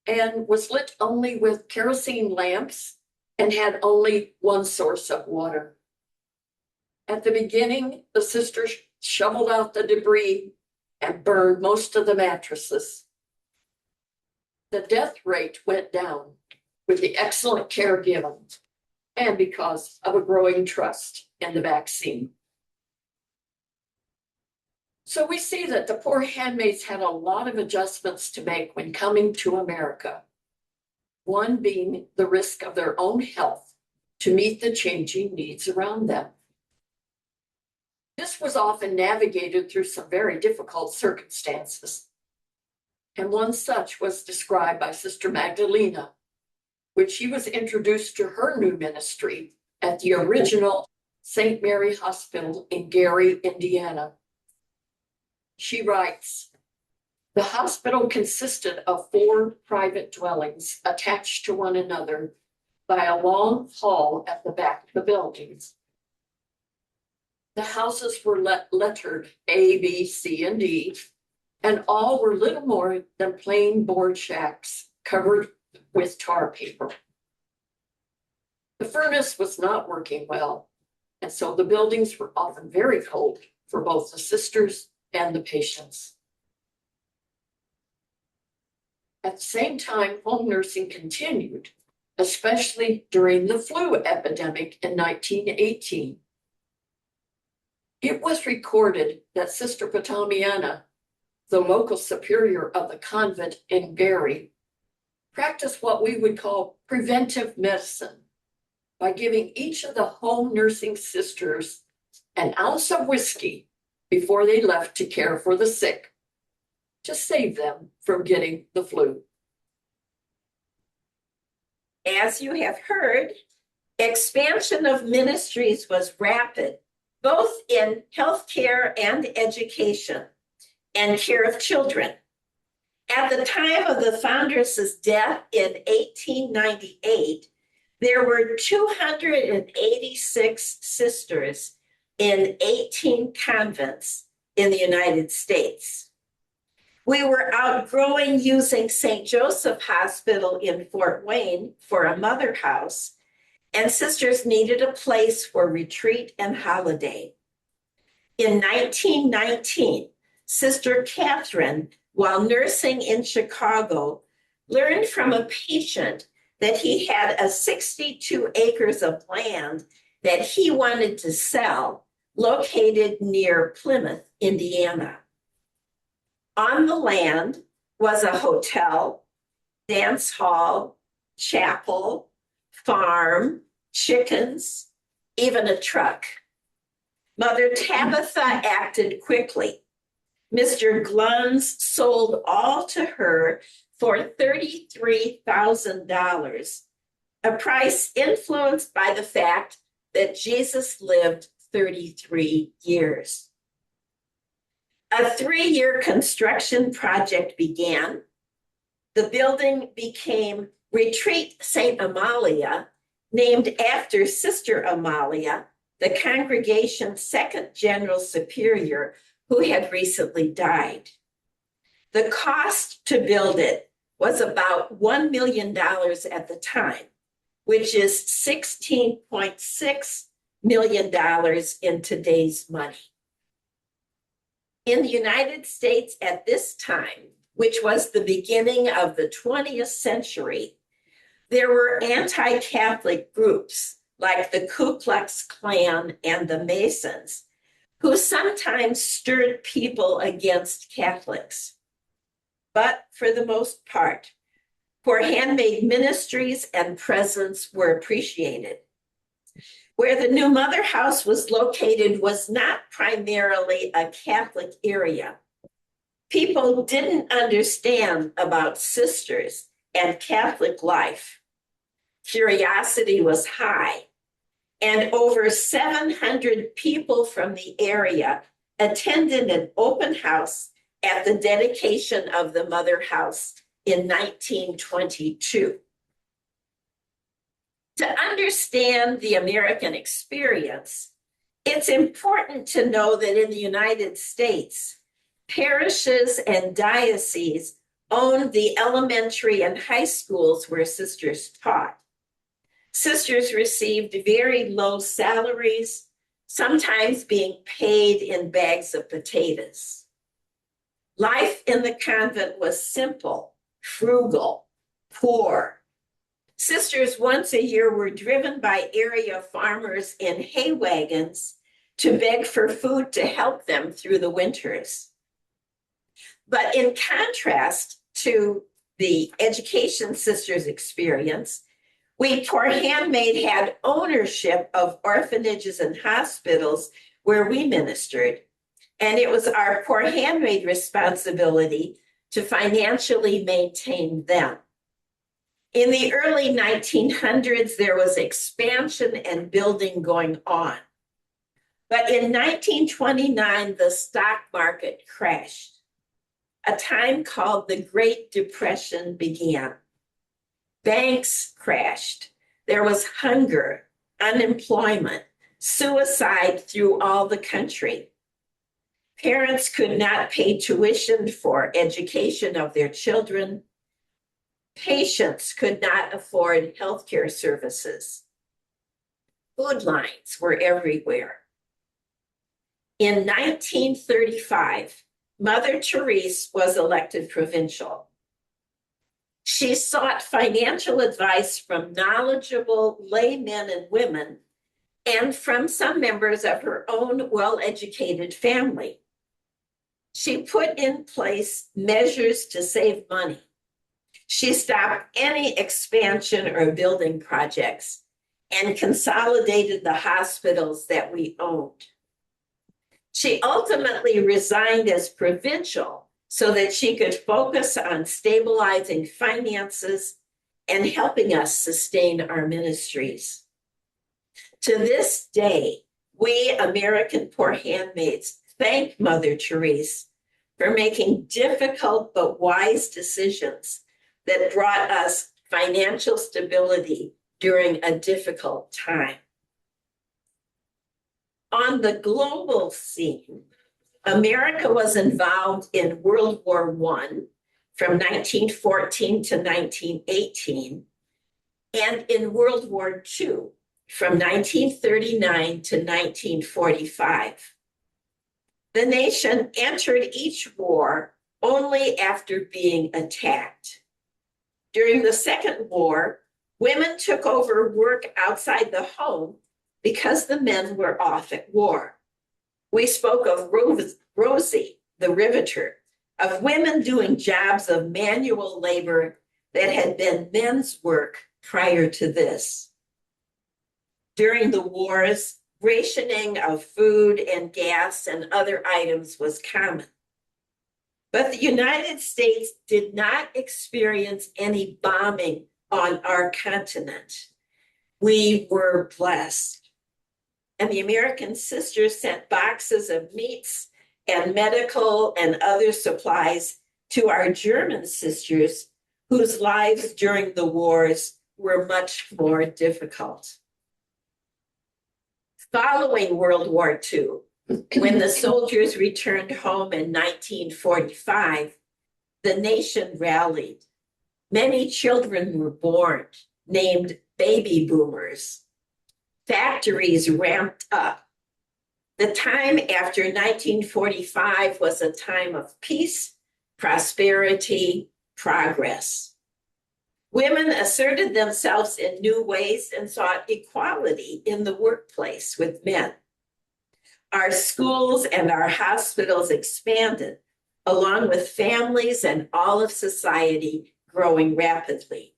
and was lit only with kerosene lamps and had only one source of water. At the beginning, the sisters shoveled out the debris and burned most of the mattresses. The death rate went down with the excellent care given and because of a growing trust in the vaccine. So we see that the poor handmaids had a lot of adjustments to make when coming to America, one being the risk of their own health to meet the changing needs around them. This was often navigated through some very difficult circumstances, and one such was described by Sister Magdalena, when she was introduced to her new ministry at the original St. Mary Hospital in Gary, Indiana. She writes, "The hospital consisted of 4 private dwellings attached to one another by a long hall at the back of the buildings. The houses were lettered A, B, C, and D, and all were little more than plain board shacks covered with tar paper. The furnace was not working well, and so the buildings were often very cold for both the sisters and the patients. At the same time, home nursing continued, especially during the flu epidemic in 1918. It was recorded that Sister Potamiana, the local superior of the convent in Gary, practiced what we would call preventive medicine by giving each of the home nursing sisters an ounce of whiskey before they left to care for the sick, to save them from getting the flu." As you have heard, Expansion of ministries was rapid, both in healthcare and education and care of children. At the time of the founders' death in 1898, there were 286 sisters in 18 convents in the United States. We were outgrowing using St. Joseph Hospital in Fort Wayne for a mother house, and sisters needed a place for retreat and holiday. In 1919, Sister Catherine, while nursing in Chicago, learned from a patient that he had a 62 acres of land that he wanted to sell, located near Plymouth, Indiana. On the land was a hotel, dance hall, chapel, farm, chickens, even a truck. Mother Tabitha acted quickly. Mr. Gluns sold all to her for $33,000, a price influenced by the fact that Jesus lived 33 years. A 3-year construction project began. The building became Retreat St. Amalia, named after Sister Amalia, the congregation's second general superior, who had recently died. The cost to build it was about $1 million at the time, which is $16.6 million in today's money. In the United States at this time, which was the beginning of the 20th century, there were anti-Catholic groups like the Ku Klux Klan and the Masons, who sometimes stirred people against Catholics. But for the most part, poor handmade ministries and presents were appreciated. Where the new mother house was located was not primarily a Catholic area. People didn't understand about sisters and Catholic life. Curiosity was high, and over 700 people from the area attended an open house at the dedication of the mother house in 1922. To understand the American experience, it's important to know that in the United States, parishes and dioceses owned the elementary and high schools where sisters taught. Sisters received very low salaries, sometimes being paid in bags of potatoes. Life in the convent was simple, frugal, poor. Sisters once a year were driven by area farmers in hay wagons to beg for food to help them through the winters. But in contrast to the education sisters' experience, we poor handmaid had ownership of orphanages and hospitals where we ministered, and it was our poor handmaid responsibility to financially maintain them. In the early 1900s, there was expansion and building going on. But in 1929, the stock market crashed. A time called the Great Depression began. Banks crashed. There was hunger, unemployment, suicide through all the country. Parents could not pay tuition for education of their children. Patients could not afford healthcare services. Food lines were everywhere. In 1935, Mother Teresa was elected provincial. She sought financial advice from knowledgeable laymen and women and from some members of her own well-educated family. She put in place measures to save money. She stopped any expansion or building projects and consolidated the hospitals that we owned. She ultimately resigned as provincial so that she could focus on stabilizing finances and helping us sustain our ministries. To this day, we American poor handmaids thank Mother Teresa for making difficult but wise decisions that brought us financial stability during a difficult time. On the global scene, America was involved in World War I from 1914 to 1918, and in World War II from 1939 to 1945. The nation entered each war only after being attacked. During the Second War, women took over work outside the home because the men were off at war. We spoke of Rosie, the riveter, of women doing jobs of manual labor that had been men's work prior to this. During the wars, rationing of food and gas and other items was common. But the United States did not experience any bombing on our continent. We were blessed. And the American sisters sent boxes of meats and medical and other supplies to our German sisters, whose lives during the wars were much more difficult. Following World War II, when the soldiers returned home in 1945, the nation rallied. Many children were born, named baby boomers. Factories ramped up. The time after 1945 was a time of peace, prosperity, progress. Women asserted themselves in new ways and sought equality in the workplace with men. Our schools and our hospitals expanded, along with families and all of society growing rapidly.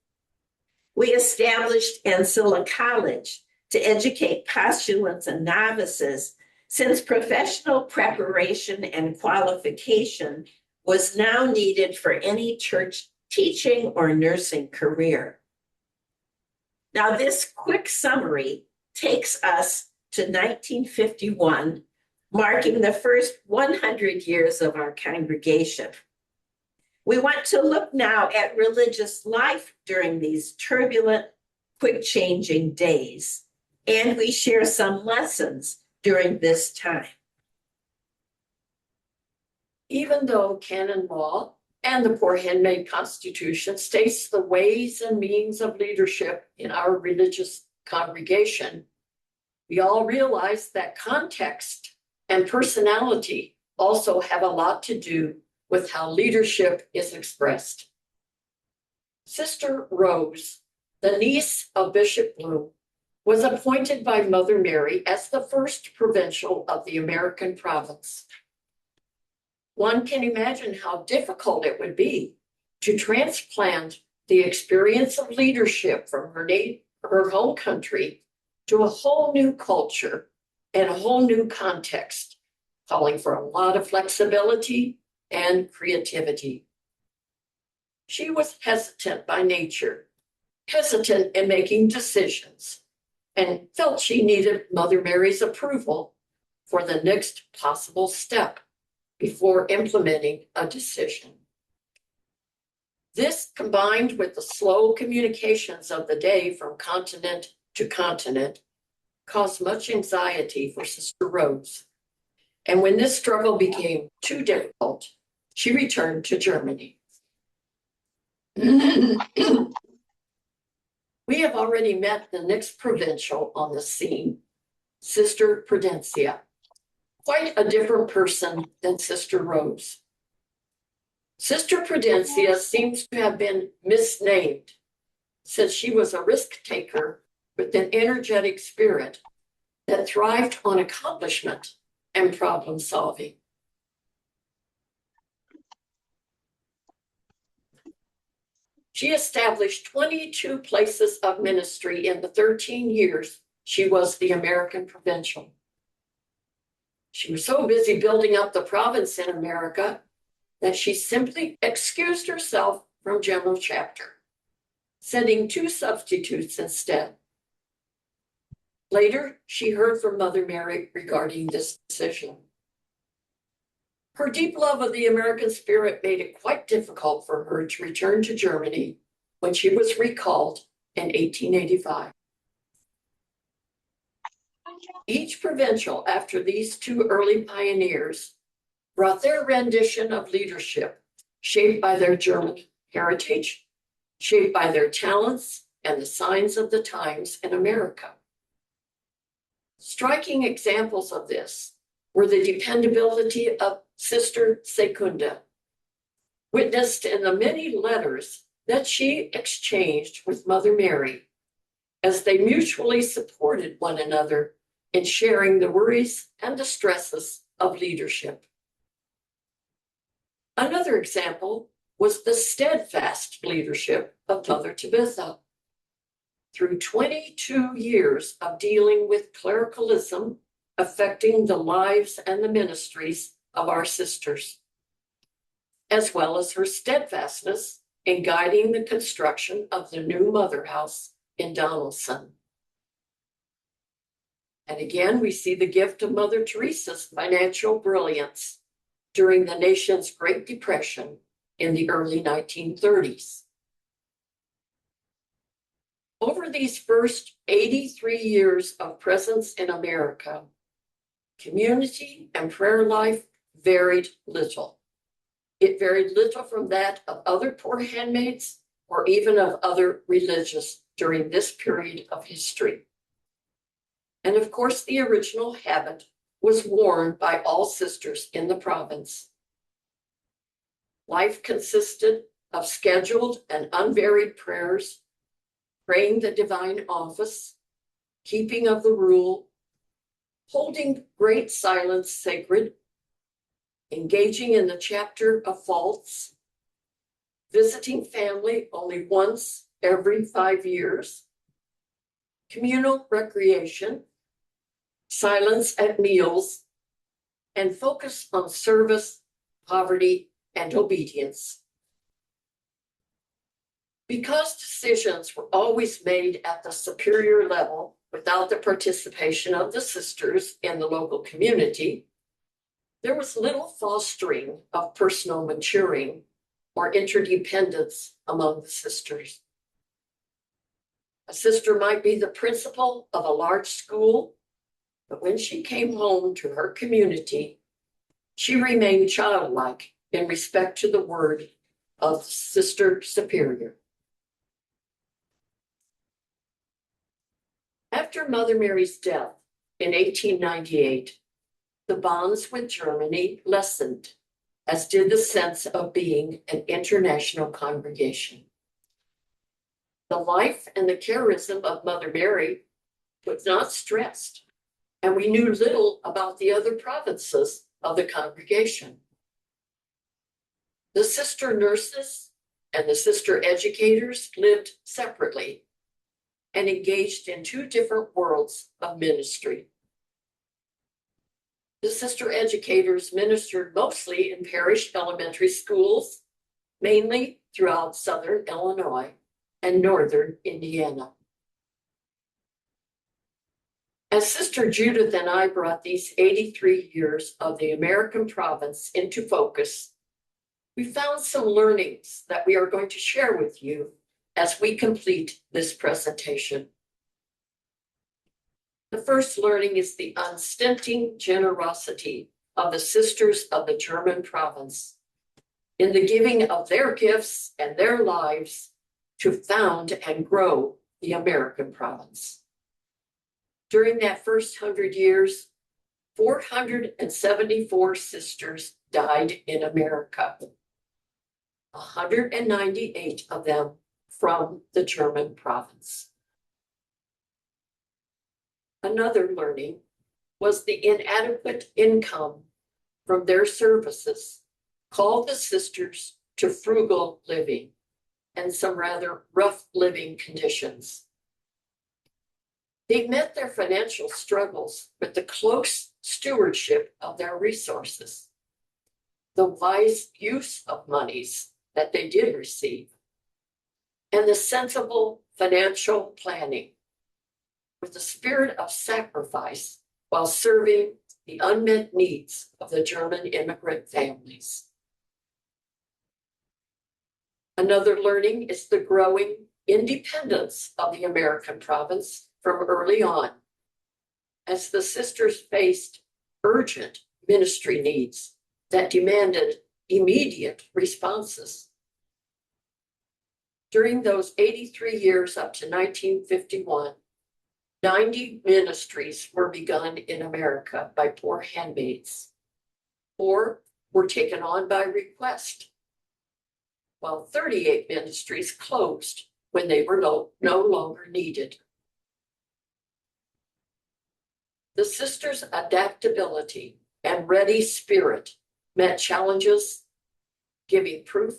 We established Ancilla College to educate postulants and novices, since professional preparation and qualification was now needed for any church teaching or nursing career. Now, this quick summary takes us to 1951, marking the first 100 years of our congregation. We want to look now at religious life during these turbulent, quick-changing days, and we share some lessons during this time. Even though canon law and the Poor Handmaid Constitution states the ways and means of leadership in our religious congregation, we all realize that context and personality also have a lot to do with how leadership is expressed. Sister Rose, the niece of Bishop Bloom, was appointed by Mother Mary as the first provincial of the American province. One can imagine how difficult it would be to transplant the experience of leadership from her home country to a whole new culture and a whole new context, calling for a lot of flexibility and creativity. She was hesitant by nature, hesitant in making decisions, and felt she needed Mother Mary's approval for the next possible step before implementing a decision. This, combined with the slow communications of the day from continent to continent, caused much anxiety for Sister Rose. And when this struggle became too difficult, she returned to Germany. We have already met the next provincial on the scene, Sister Prudencia. Quite a different person than Sister Rose. Sister Prudencia seems to have been misnamed, since she was a risk taker with an energetic spirit that thrived on accomplishment and problem solving. She established 22 places of ministry in the 13 years she was the American provincial. She was so busy building up the province in America that she simply excused herself from general chapter, sending 2 substitutes instead. Later, she heard from Mother Mary regarding this decision. Her deep love of the American spirit made it quite difficult for her to return to Germany when she was recalled in 1885. Each provincial after these two early pioneers brought their rendition of leadership, shaped by their German heritage, shaped by their talents and the signs of the times in America. Striking examples of this were the dependability of Sister Secunda, witnessed in the many letters that she exchanged with Mother Mary as they mutually supported one another in sharing the worries and distresses of leadership. Another example was the steadfast leadership of Mother Tabitha. Through 22 years of dealing with clericalism affecting the lives and the ministries of our sisters, as well as her steadfastness in guiding the construction of the new mother house in Donaldson. And again, we see the gift of Mother Teresa's financial brilliance during the nation's Great Depression in the early 1930s. Over these first 83 years of presence in America, community and prayer life varied little. It varied little from that of other poor handmaids or even of other religious during this period of history. And of course, the original habit was worn by all sisters in the province. Life consisted of scheduled and unvaried prayers, praying the divine office, keeping of the rule, holding great silence sacred, engaging in the chapter of faults, visiting family only once every 5 years, communal recreation, silence at meals, and focus on service, poverty, and obedience. Because decisions were always made at the superior level without the participation of the sisters in the local community, there was little fostering of personal maturing or interdependence among the sisters. A sister might be the principal of a large school, but when she came home to her community, she remained childlike in respect to the word of Sister Superior. After Mother Mary's death in 1898, the bonds with Germany lessened, as did the sense of being an international congregation. The life and the charism of Mother Mary was not stressed, and we knew little about the other provinces of the congregation. The sister nurses and the sister educators lived separately and engaged in two different worlds of ministry. The sister educators ministered mostly in parish elementary schools, mainly throughout southern Illinois and northern Indiana. As Sister Judith and I brought these 83 years of the American province into focus, we found some learnings that we are going to share with you as we complete this presentation. The first learning is the unstinting generosity of the sisters of the German province in the giving of their gifts and their lives to found and grow the American province. During that first 100 years, 474 sisters died in America, 198 of them from the German province. Another learning was the inadequate income from their services called the sisters to frugal living and some rather rough living conditions. They met their financial struggles with the close stewardship of their resources, the wise use of monies that they did receive, and the sensible financial planning, with a spirit of sacrifice while serving the unmet needs of the German immigrant families. Another learning is the growing independence of the American province from early on, as the sisters faced urgent ministry needs that demanded immediate responses. During those 83 years up to 1951, 90 ministries were begun in America by poor handmaids, or were taken on by request, while 38 ministries closed when they were no longer needed. The sisters' adaptability and ready spirit met challenges, giving proof,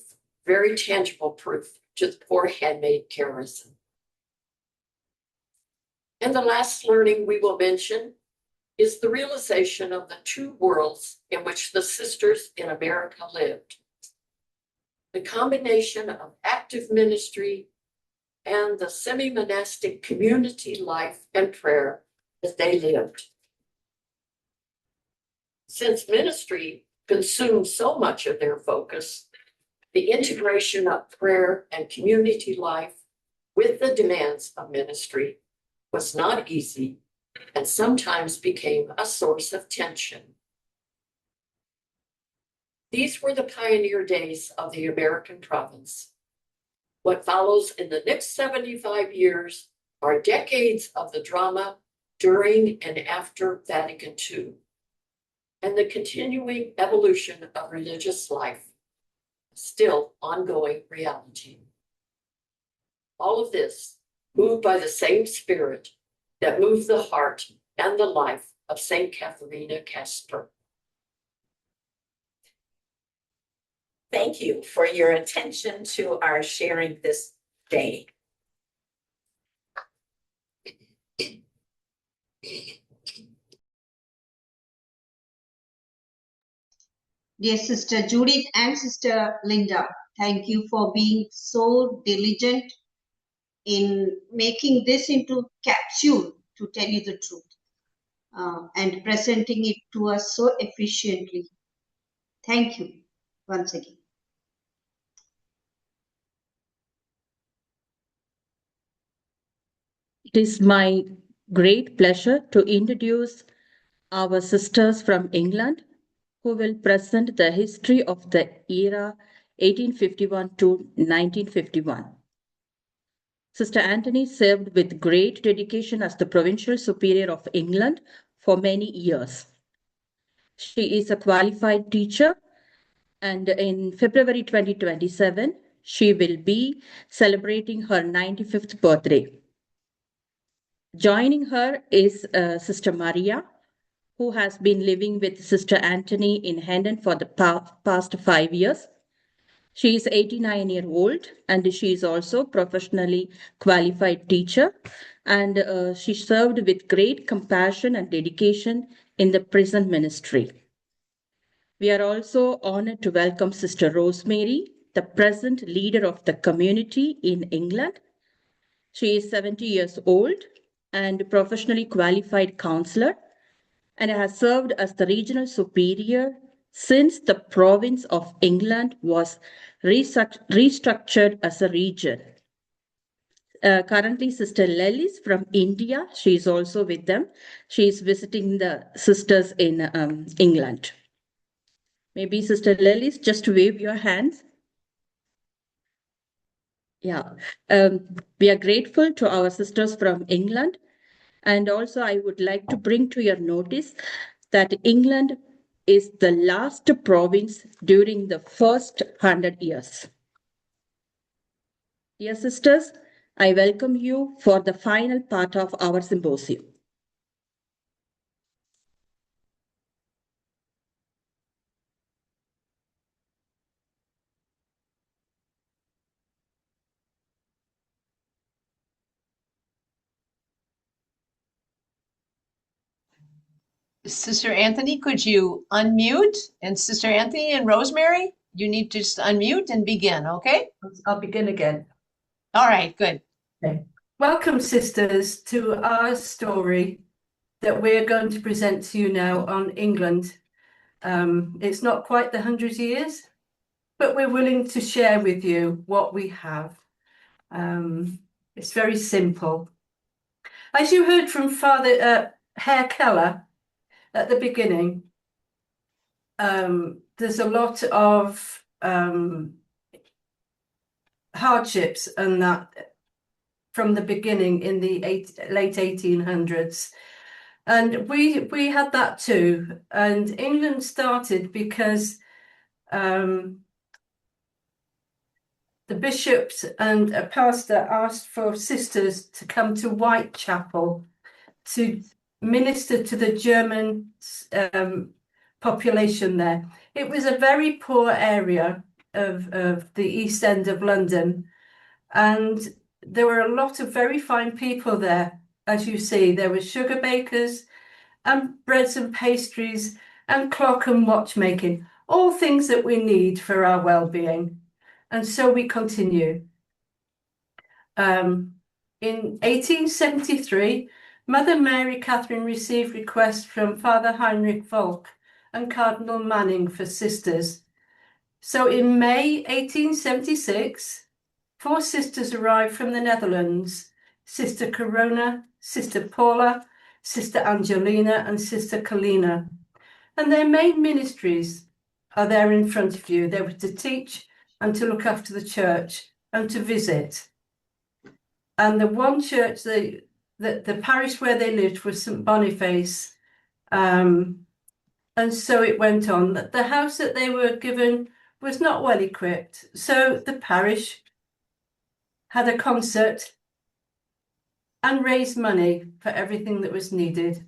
very tangible proof, to the poor handmaid garrison. And the last learning we will mention is the realization of the two worlds in which the sisters in America lived. The combination of active ministry and the semi-monastic community life and prayer that they lived. Since ministry consumed so much of their focus, the integration of prayer and community life with the demands of ministry was not easy and sometimes became a source of tension. These were the pioneer days of the American province. What follows in the next 75 years are decades of the drama during and after Vatican II, and the continuing evolution of religious life, still ongoing reality. All of this moved by the same spirit that moved the heart and the life of St. Katharina Casper. Thank you for your attention to our sharing this day. Dear Sister Judith and Sister Linda, thank you for being so diligent in making this into capsule, to tell you the truth, and presenting it to us so efficiently. Thank you once again. It is my great pleasure to introduce our sisters from England who will present the history of the era 1851 to 1951. Sister Anthony served with great dedication as the Provincial Superior of England for many years. She is a qualified teacher, and in February 2027, she will be celebrating her 95th birthday. Joining her is Sister Maria, who has been living with Sister Anthony in Hendon for the past 5 years. She is 89 years old, and she is also professionally qualified teacher, and she served with great compassion and dedication in the prison ministry. We are also honored to welcome Sister Rosemary, the present leader of the community in England. She is 70 years old and professionally qualified counselor, and has served as the regional superior since the province of England was restructured as a region. Currently, Sister Lilies from India, she is also with them. She is visiting the sisters in England. Maybe Sister Lilies, just wave your hands. Yeah, we are grateful to our sisters from England. And also, I would like to bring to your notice that England is the last province during the first 100 years. Dear sisters, I welcome you for the final part of our symposium. Sister Anthony, could you unmute? And Sister Anthony and Rosemary, you need to just unmute and begin, okay? I'll begin again. All right, good. Okay. Welcome, sisters, to our story that we're going to present to you now on England. It's not quite the 100 years, but we're willing to share with you what we have. It's very simple. As you heard from Father Herr Keller at the beginning, there's a lot of hardships and that from the beginning in the late 1800s. And we had that too. And England started because the bishops and a pastor asked for sisters to come to Whitechapel to minister to the German population there. It was a very poor area of the East End of London, and there were a lot of very fine people there. As you see, there were sugar bakers and breads and pastries and clock and watchmaking, all things that we need for our well-being. And so we continue. In 1873, Mother Mary Catherine received requests from Father Heinrich Volk and Cardinal Manning for sisters. So in May 1876, 4 sisters arrived from the Netherlands: Sister Corona, Sister Paula, Sister Angelina, and Sister Kalina. And their main ministries are there in front of you. They were to teach and to look after the church and to visit. And the one church, the parish where they lived was St. Boniface. And so it went on. The house that they were given was not well equipped. So the parish had a concert and raised money for everything that was needed.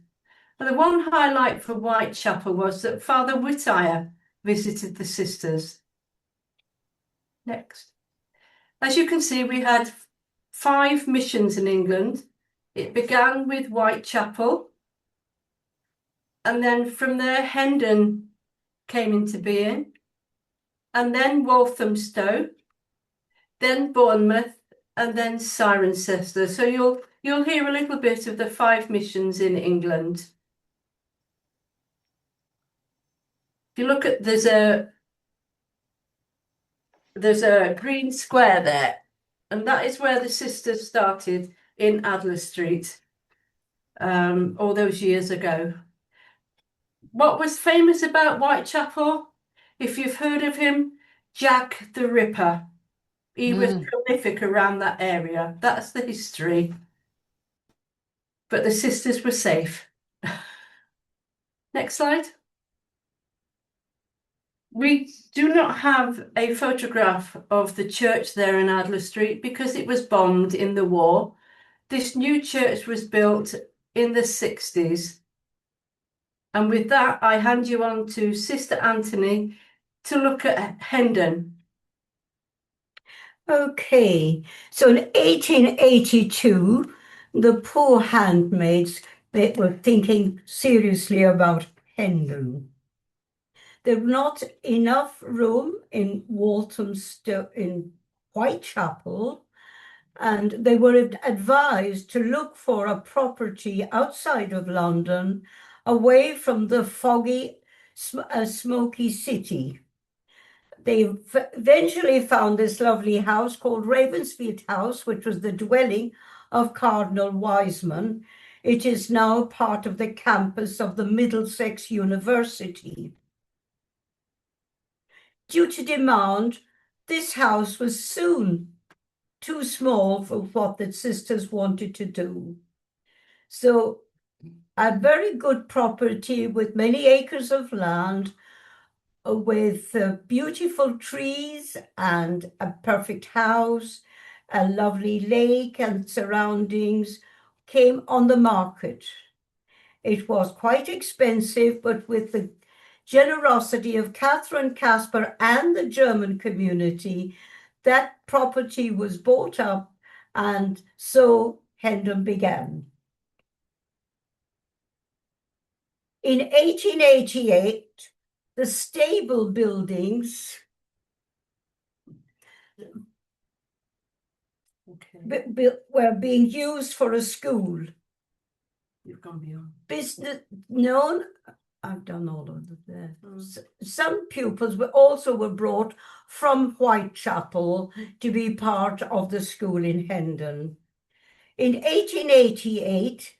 And the one highlight for Whitechapel was that Father Whittier visited the sisters. Next. As you can see, we had 5 missions in England. It began with Whitechapel, and then from there Hendon came into being, and then Walthamstow, then Bournemouth, and then Cirencester. So you'll hear a little bit of the 5 missions in England. If you look at, there's a green square there, and that is where the sisters started in Adler Street all those years ago. What was famous about Whitechapel? If you've heard of him, Jack the Ripper. He was prolific around that area. That's the history. But the sisters were safe. Next slide. We do not have a photograph of the church there in Adler Street because it was bombed in the war. This new church was built in the 60s. And with that, I hand you on to Sister Anthony to look at Hendon. Okay, so in 1882, the poor handmaids, they were thinking seriously about Hendon. There was not enough room in Walthamstow, in Whitechapel, and they were advised to look for a property outside of London, away from the foggy, smoky city. They eventually found this lovely house called Ravensfield House, which was the dwelling of Cardinal Wiseman. It is now part of the campus of the Middlesex University. Due to demand, this house was soon too small for what the sisters wanted to do. So a very good property with many acres of land, with beautiful trees and a perfect house, a lovely lake and surroundings, came on the market. It was quite expensive, but with the generosity of Catherine Casper and the German community, that property was bought up, and so Hendon began. In 1888, the stable buildings were being used for a school. You've gone beyond. Business known, I've done all of it there. Some pupils were brought from Whitechapel to be part of the school in Hendon. In 1888,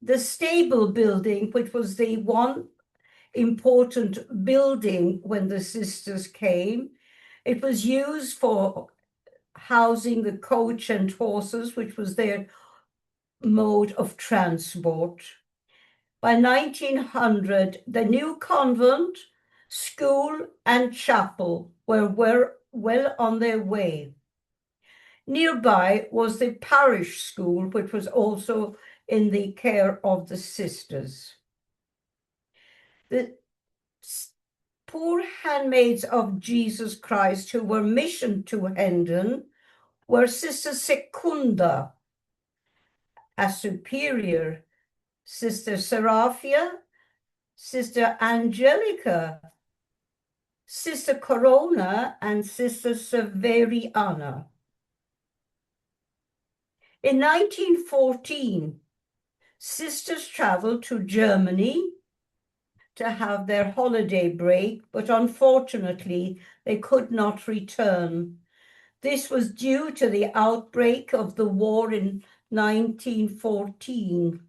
the stable building, which was the one important building when the sisters came, it was used for housing the coach and horses, which was their mode of transport. By 1900, the new convent, school, and chapel were well on their way. Nearby was the parish school, which was also in the care of the sisters. The poor handmaids of Jesus Christ who were missioned to Hendon were Sister Secunda, a superior, Sister Seraphia, Sister Angelica, Sister Corona, and Sister Severiana. In 1914, sisters traveled to Germany to have their holiday break, but unfortunately they could not return. This was due to the outbreak of the war in 1914.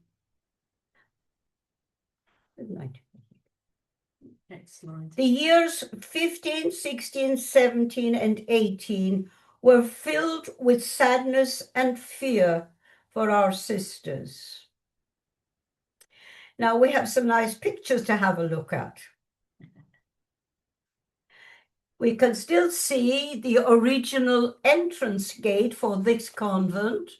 Excellent. The years 15, 16, 17, and 18 were filled with sadness and fear for our sisters. Now we have some nice pictures to have a look at. We can still see the original entrance gate for this convent.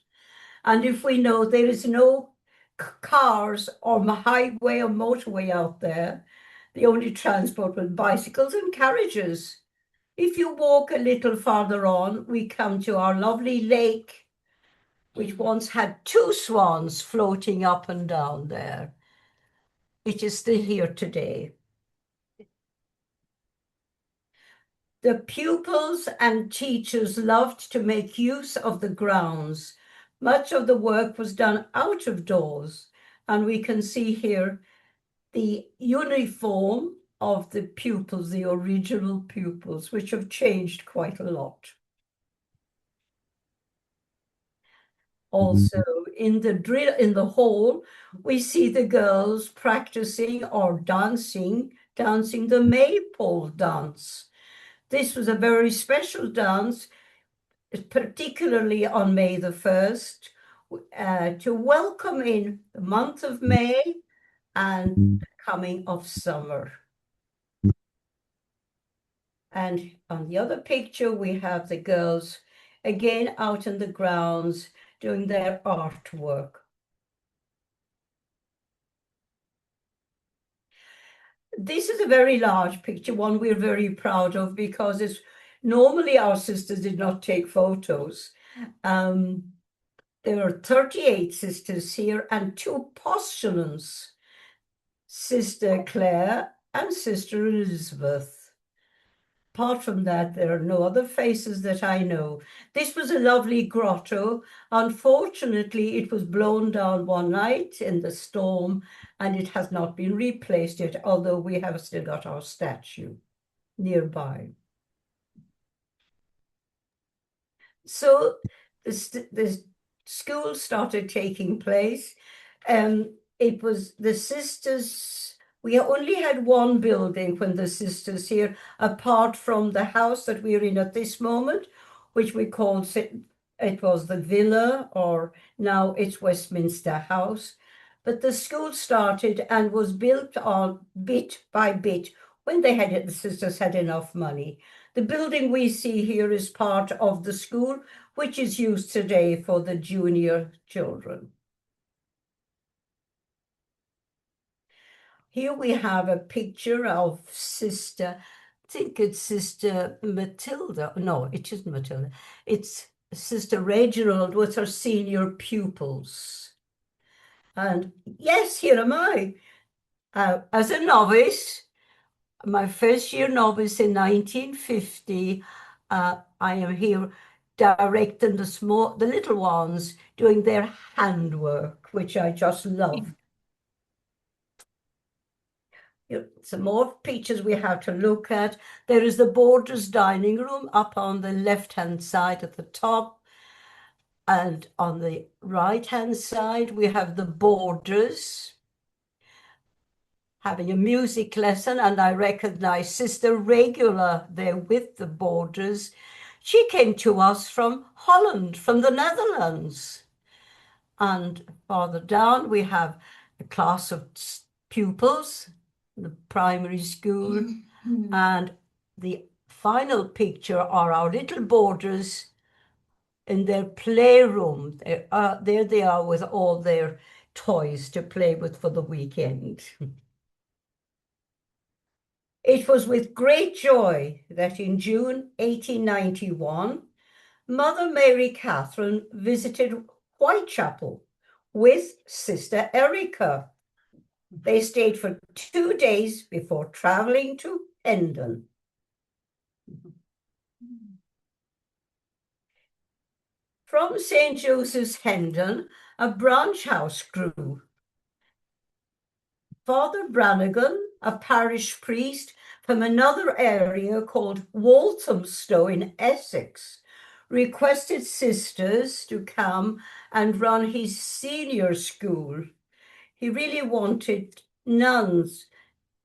And if we know there is no cars or highway or motorway out there, the only transport was bicycles and carriages. If you walk a little farther on, we come to our lovely lake, which once had 2 swans floating up and down there. It is still here today. The pupils and teachers loved to make use of the grounds. Much of the work was done out of doors, and we can see here the uniform of the pupils, the original pupils, which have changed quite a lot. Also, in the hall, we see the girls practicing or dancing the maypole dance. This was a very special dance, particularly on May the 1st, to welcome in the month of May and the coming of summer. And on the other picture, we have the girls again out in the grounds doing their artwork. This is a very large picture, one we're very proud of, because it's normally our sisters did not take photos. There are 38 sisters here and 2 postulants, Sister Claire and Sister Elizabeth. Apart from that, there are no other faces that I know. This was a lovely grotto. Unfortunately, it was blown down one night in the storm, and it has not been replaced yet, although we have still got our statue nearby. So the school started taking place. It was the sisters. We only had one building when the sisters here, apart from the house that we're in at this moment, which we called, it was the villa, or now it's Westminster House. But the school started and was built on bit by bit when the sisters had enough money. The building we see here is part of the school, which is used today for the junior children. Here we have a picture of Sister, I think it's Sister Matilda. No, it isn't Matilda. It's Sister Reginald with her senior pupils. And yes, here am I. As a novice, my first year novice in 1950, I am here directing the little ones doing their handwork, which I just love. Some more pictures we have to look at. There is the Borders dining room up on the left-hand side at the top. And on the right-hand side, we have the Borders having a music lesson. And I recognize Sister Regular there with the Borders. She came to us from Holland, from the Netherlands. And farther down, we have a class of pupils, the primary school, and the final picture are our little Borders in their playroom. There they are with all their toys to play with for the weekend. It was with great joy that in June 1891, Mother Mary Catherine visited Whitechapel with Sister Erica. They stayed for 2 days before traveling to Hendon. From St. Joseph's Hendon, a branch house grew. Father Brannigan, a parish priest from another area called Walthamstow in Essex, requested sisters to come and run his senior school. He really wanted nuns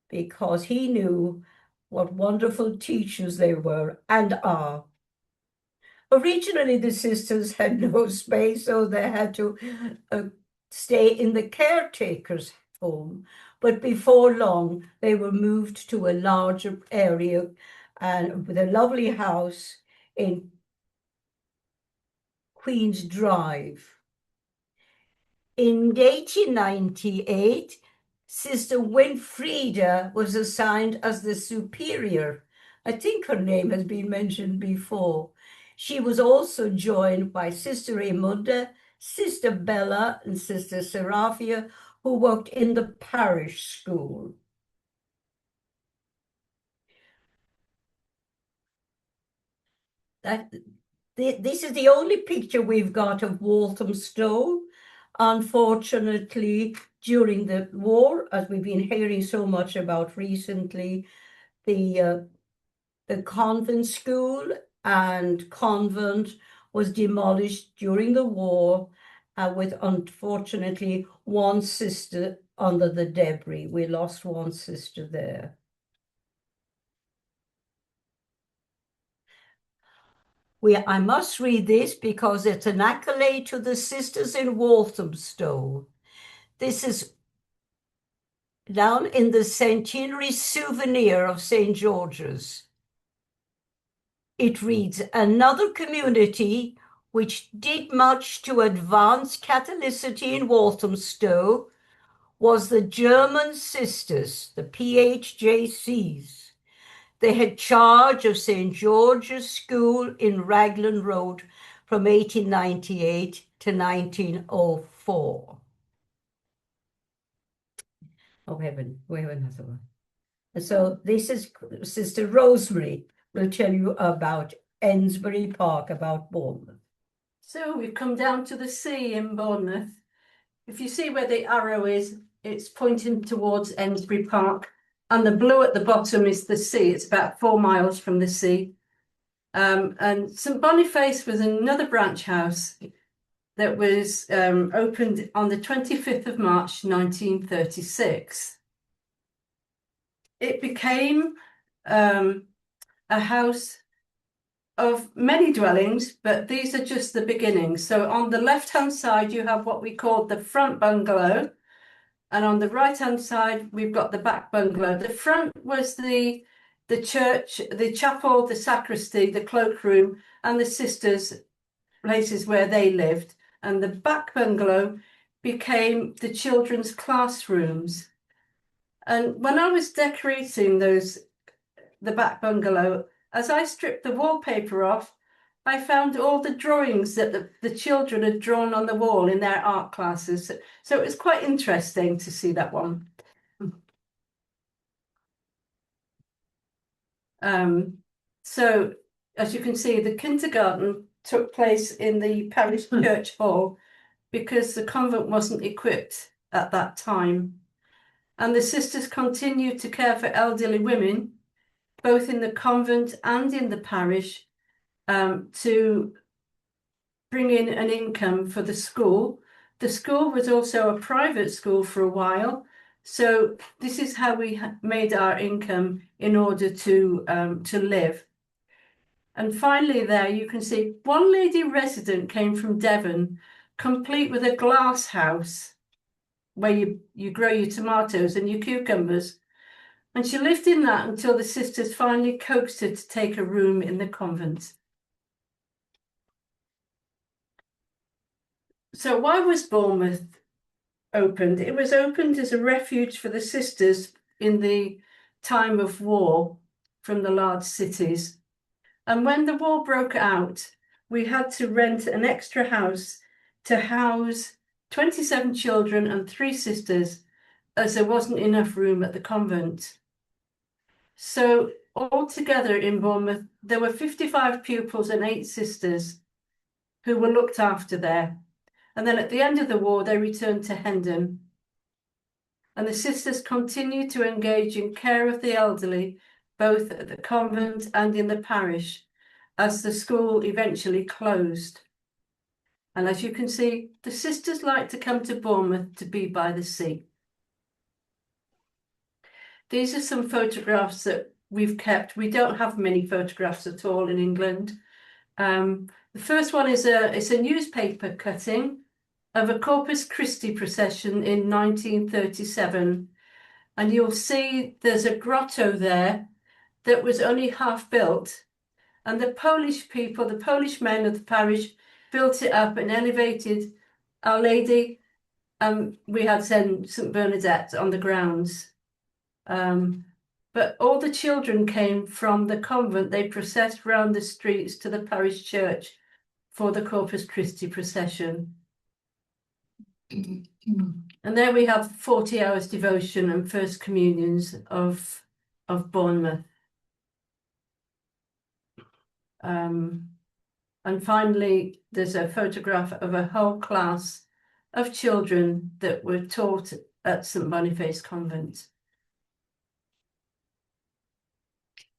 because he knew what wonderful teachers they were and are. Originally, the sisters had no space, so they had to stay in the caretaker's home. But before long, they were moved to a larger area and with a lovely house in Queen's Drive. In 1898, Sister Winfrieda was assigned as the superior. I think her name has been mentioned before. She was also joined by Sister Emunda, Sister Bella, and Sister Seraphia, who worked in the parish school. This is the only picture we've got of Walthamstow. Unfortunately, during the war, as we've been hearing so much about recently, the convent school and convent was demolished during the war, with unfortunately one sister under the debris. We lost one sister there. I must read this because it's an accolade to the sisters in Walthamstow. This is down in the centenary souvenir of St. George's. It reads, another community which did much to advance Catholicity in Walthamstow was the German sisters, the PHJCs. They had charge of St. George's School in Raglan Road from 1898 to 1904. Oh, heaven, we have another one. And so this is Sister Rosemary will tell you about Ensbury Park, about Bournemouth. So we've come down to the sea in Bournemouth. If you see where the arrow is, it's pointing towards Ensbury Park. And the blue at the bottom is the sea. It's about 4 miles from the sea. And St. Boniface was another branch house that was opened on the 25th of March, 1936. It became a house of many dwellings, but these are just the beginnings. So on the left-hand side, you have what we call the front bungalow. And on the right-hand side, we've got the back bungalow. The front was the church, the chapel, the sacristy, the cloakroom, and the sisters' places where they lived. And the back bungalow became the children's classrooms. And when I was decorating the back bungalow, as I stripped the wallpaper off, I found all the drawings that the children had drawn on the wall in their art classes. So it was quite interesting to see that one. So as you can see, the kindergarten took place in the parish church hall because the convent wasn't equipped at that time. And the sisters continued to care for elderly women, both in the convent and in the parish, to bring in an income for the school. The school was also a private school for a while, so this is how we made our income in order to live. And finally there you can see one lady resident came from Devon, complete with a glass house where you grow your tomatoes and your cucumbers. And she lived in that until the sisters finally coaxed her to take a room in the convent. So why was Bournemouth opened? It was opened as a refuge for the sisters in the time of war from the large cities. And when the war broke out, we had to rent an extra house to house 27 children and 3 sisters, as there wasn't enough room at the convent. So altogether in Bournemouth, there were 55 pupils and 8 sisters who were looked after there. And then at the end of the war, they returned to Hendon. And the sisters continued to engage in care of the elderly, both at the convent and in the parish, as the school eventually closed. And as you can see, the sisters like to come to Bournemouth to be by the sea. These are some photographs that we've kept. We don't have many photographs at all in England. The first one is a newspaper cutting of a Corpus Christi procession in 1937. And you'll see there's a grotto there that was only half built. And the Polish people, the Polish men of the parish, built it up and elevated Our Lady. We had St. Bernadette on the grounds. But all the children came from the convent. They processed round the streets to the parish church for the Corpus Christi procession. And there we have 40 hours devotion and first communions of Bournemouth. And finally, there's a photograph of a whole class of children that were taught at St. Boniface Convent.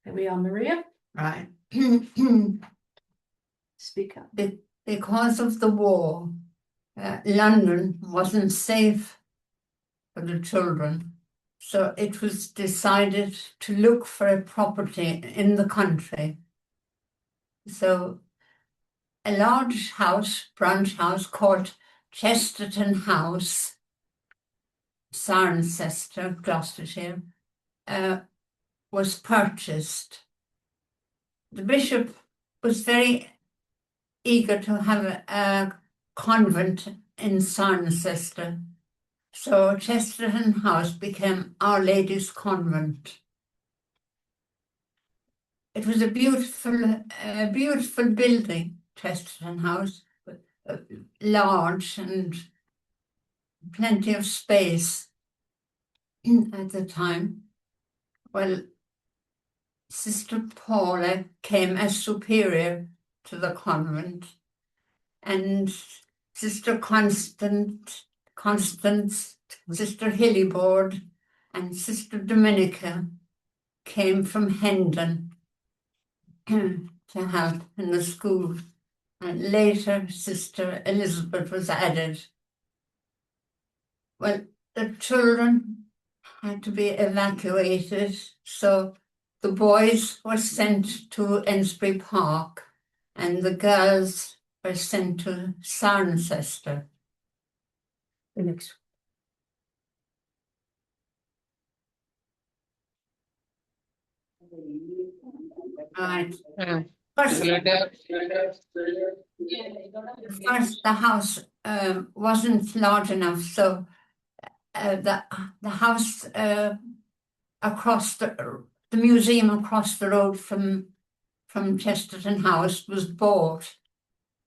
Here we are, Maria. Right. Speak up. Because of the war, London wasn't safe for the children. So it was decided to look for a property in the country. So a large house, branch house called Chesterton House, Cirencester, Gloucestershire, was purchased. The bishop was very eager to have a convent in Cirencester, so Chesterton House became Our Lady's Convent. It was a beautiful building, Chesterton House, large and plenty of space at the time. Well, Sister Paula came as superior to the convent, and Sister Constance, Sister Hillibord, and Sister Dominica came from Hendon to help in the school. And later, Sister Elizabeth was added. Well, the children had to be evacuated, so the boys were sent to Ensbury Park and the girls were sent to Cirencester. The next Right. First, the house wasn't large enough, so the house across the museum across the road from Chesterton House was bought.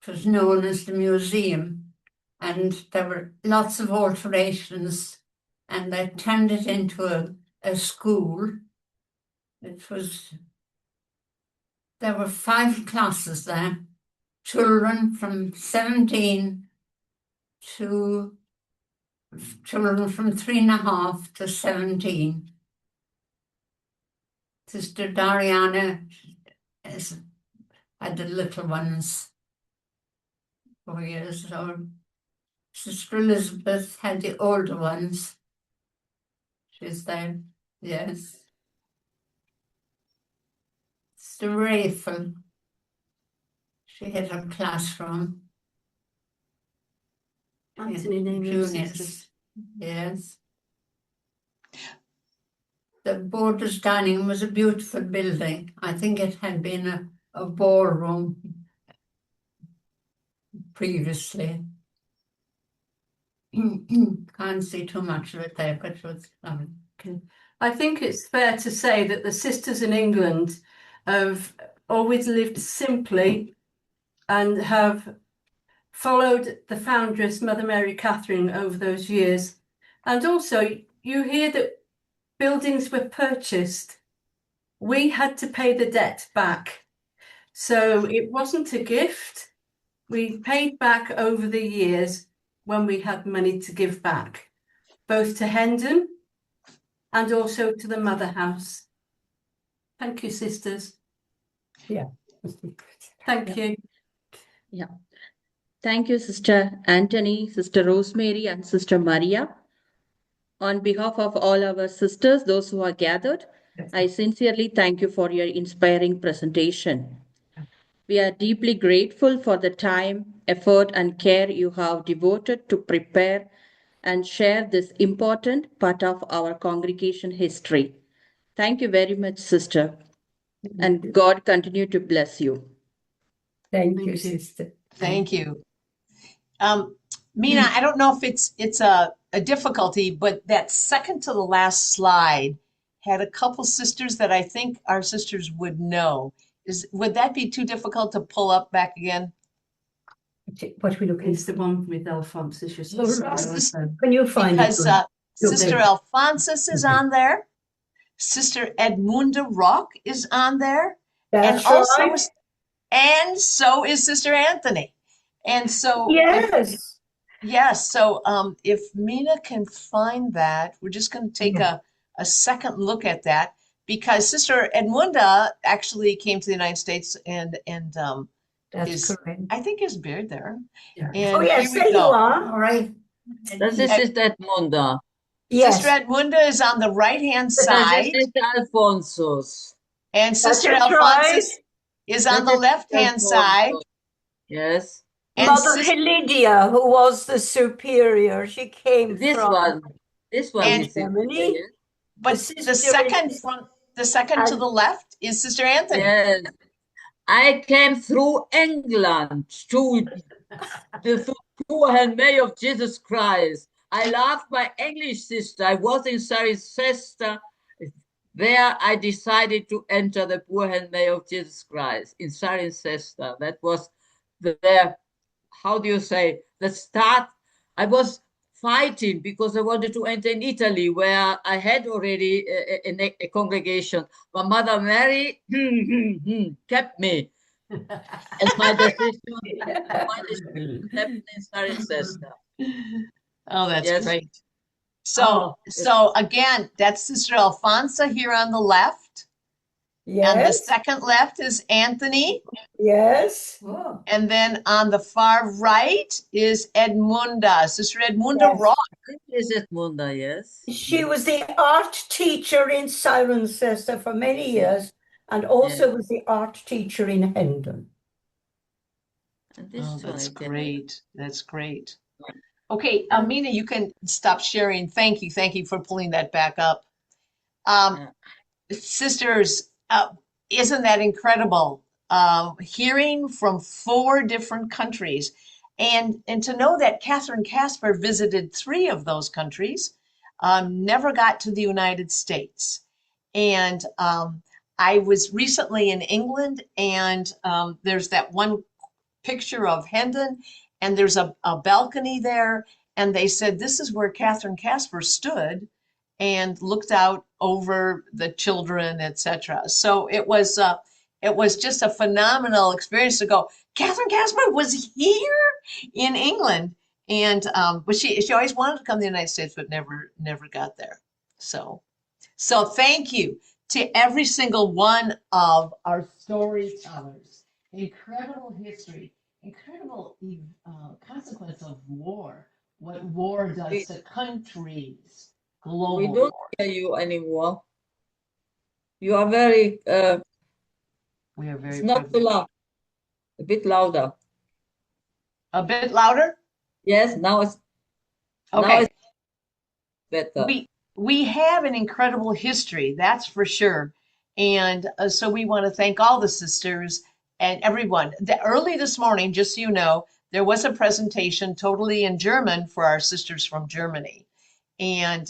It was known as the museum, and there were lots of alterations, and they turned it into a school. There were 5 classes there, children from 17 to children from 3.5 to 17. Sister Dariana had the little ones 4 years old. Sister Elizabeth had the older ones. She's there, yes. Sister Rayful, she had her classroom. Anthony named your Juniors, sisters. yes. The Borders Dining Room was a beautiful building. I think it had been a ballroom previously. Can't see too much of it there, but it was Okay. I think it's fair to say that the sisters in England have always lived simply and have followed the foundress, Mother Mary Catherine, over those years. And also, you hear that buildings were purchased. We had to pay the debt back. So it wasn't a gift. We paid back over the years when we had money to give back, both to Hendon and also to the Mother House. Thank you, sisters. Yeah. Thank you. Yeah. Thank you, Sister Anthony, Sister Rosemary, and Sister Maria. On behalf of all our sisters, those who are gathered, I sincerely thank you for your inspiring presentation. We are deeply grateful for the time, effort, and care you have devoted to prepare and share this important part of our congregation history. Thank you very much, Sister, and God continue to bless you. Thank you, sister. Thank you. Mina, I don't know if it's a difficulty, but that second to the last slide had a couple sisters that I think our sisters would know. Would that be too difficult to pull up back again? What we look It's the one with Alphonsus. Can you find because, it? Sister Alphonsus is on there. Sister Edmunda Rock is on there. That's and also, right. And so is Sister Anthony. And so, yes. Yes. So if Mina can find that, we're just going to take a second look at that, because Sister Edmunda actually came to the United States and That's correct. I think is buried there. Yeah. And yes, here there we go. you are. All right. Das ist Sister Edmunda. Yes. Sister Edmunda is on the right-hand side. Das ist Sister Alphonsus. And Sister That's Alphonsus right. is on the left-hand side. Yes. And Mother Helidia, who was the superior, she came This from one and is Germany. Yes. But the second to the left is Sister Anthony. Yes. I came through England to the poor handmaid of Jesus Christ. I loved my English sister. I was in Cirencester. There I decided to enter the poor handmaid of Jesus Christ in Cirencester. That was the how do you say, the start. I was fighting because I wanted to enter in Italy, where I had already a congregation. But Mother Mary kept me. And my decision kept me in Cirencester. Oh, that's Yes. great. So again, that's Sister Alfonsa here on the left. Yes. And the second left is Anthony. Yes. And then on the far right is Edmunda, Sister Edmunda Yes. Rock. This is Edmunda, yes. She was the art teacher in Cirencester for many years, and also was the art teacher in Hendon. Oh, that's great. That's great. Okay, Mina, you can stop sharing. Thank you. Thank you for pulling that back up. Sisters, isn't that incredible? Hearing from 4 different countries, and to know that Catherine Casper visited 3 of those countries, never got to the United States. And I was recently in England, and there's that one picture of Hendon, and there's a balcony there, and they said this is where Catherine Casper stood and looked out over the children, etc. So it was just a phenomenal experience to go Catherine Casper was here in England, and but she always wanted to come to the United States, but never got there. So thank you to every single one of our storytellers. Incredible history, incredible consequence of war. What war does to countries, global We don't war. hear you anymore. You are very. We are very. It's not too loud. A bit louder. A bit louder? Yes, now it's. Okay. Now it's better. We have an incredible history, that's for sure. And so we want to thank all the sisters and everyone. Early this morning, just so you know, there was a presentation totally in German for our sisters from Germany. And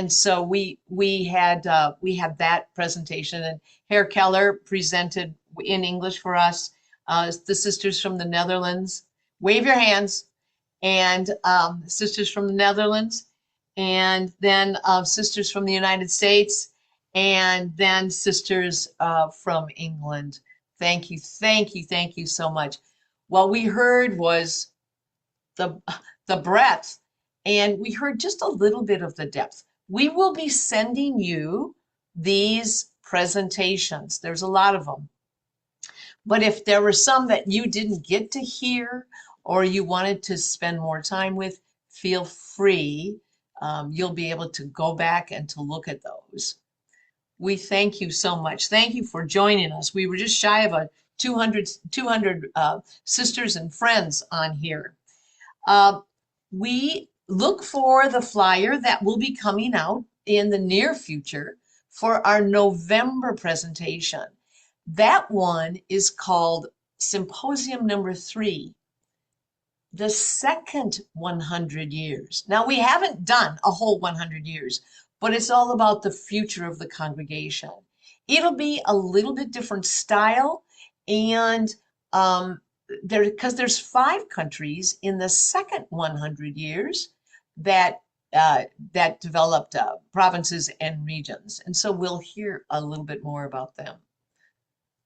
so we had that presentation, and Herr Keller presented in English for us. The sisters from the Netherlands, wave your hands, and sisters from the Netherlands, and then sisters from the United States, and then sisters from England. Thank you so much. What we heard was the breadth, and we heard just a little bit of the depth. We will be sending you these presentations. There's a lot of them. But if there were some that you didn't get to hear or you wanted to spend more time with, feel free. You'll be able to go back and to look at those. We thank you so much. Thank you for joining us. We were just shy of a 200 sisters and friends on here. We look for the flyer that will be coming out in the near future for our November presentation. That one is called Symposium number 3, the second 100 years. Now, we haven't done a whole 100 years, but it's all about the future of the congregation. It'll be a little bit different style, and because there's 5 countries in the second 100 years that developed provinces and regions, and so we'll hear a little bit more about them.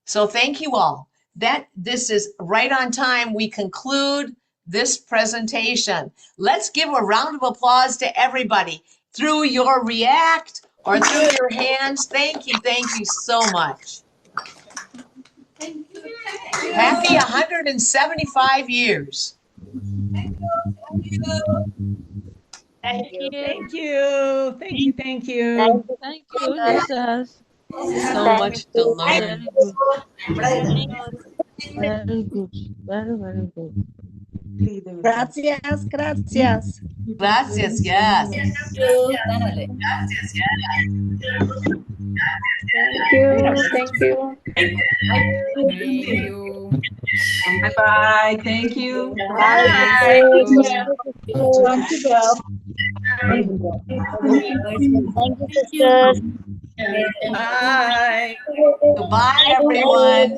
So thank you all. This is right on time. We conclude this presentation. Let's give a round of applause to everybody through your react or through your hands. Thank you so much. Thank you. Happy 175 years. Thank you. Thank you. Thank you. Thank you. Thank you. Thank you, Jesus. So much to learn. Very good. Very good. Gracias. Gracias. Gracias, yes. Thank you. Thank you. Thank you. Bye-bye. Thank you. Bye. Thank you. Want to go. Thank you, sisters. Bye. Goodbye, everyone.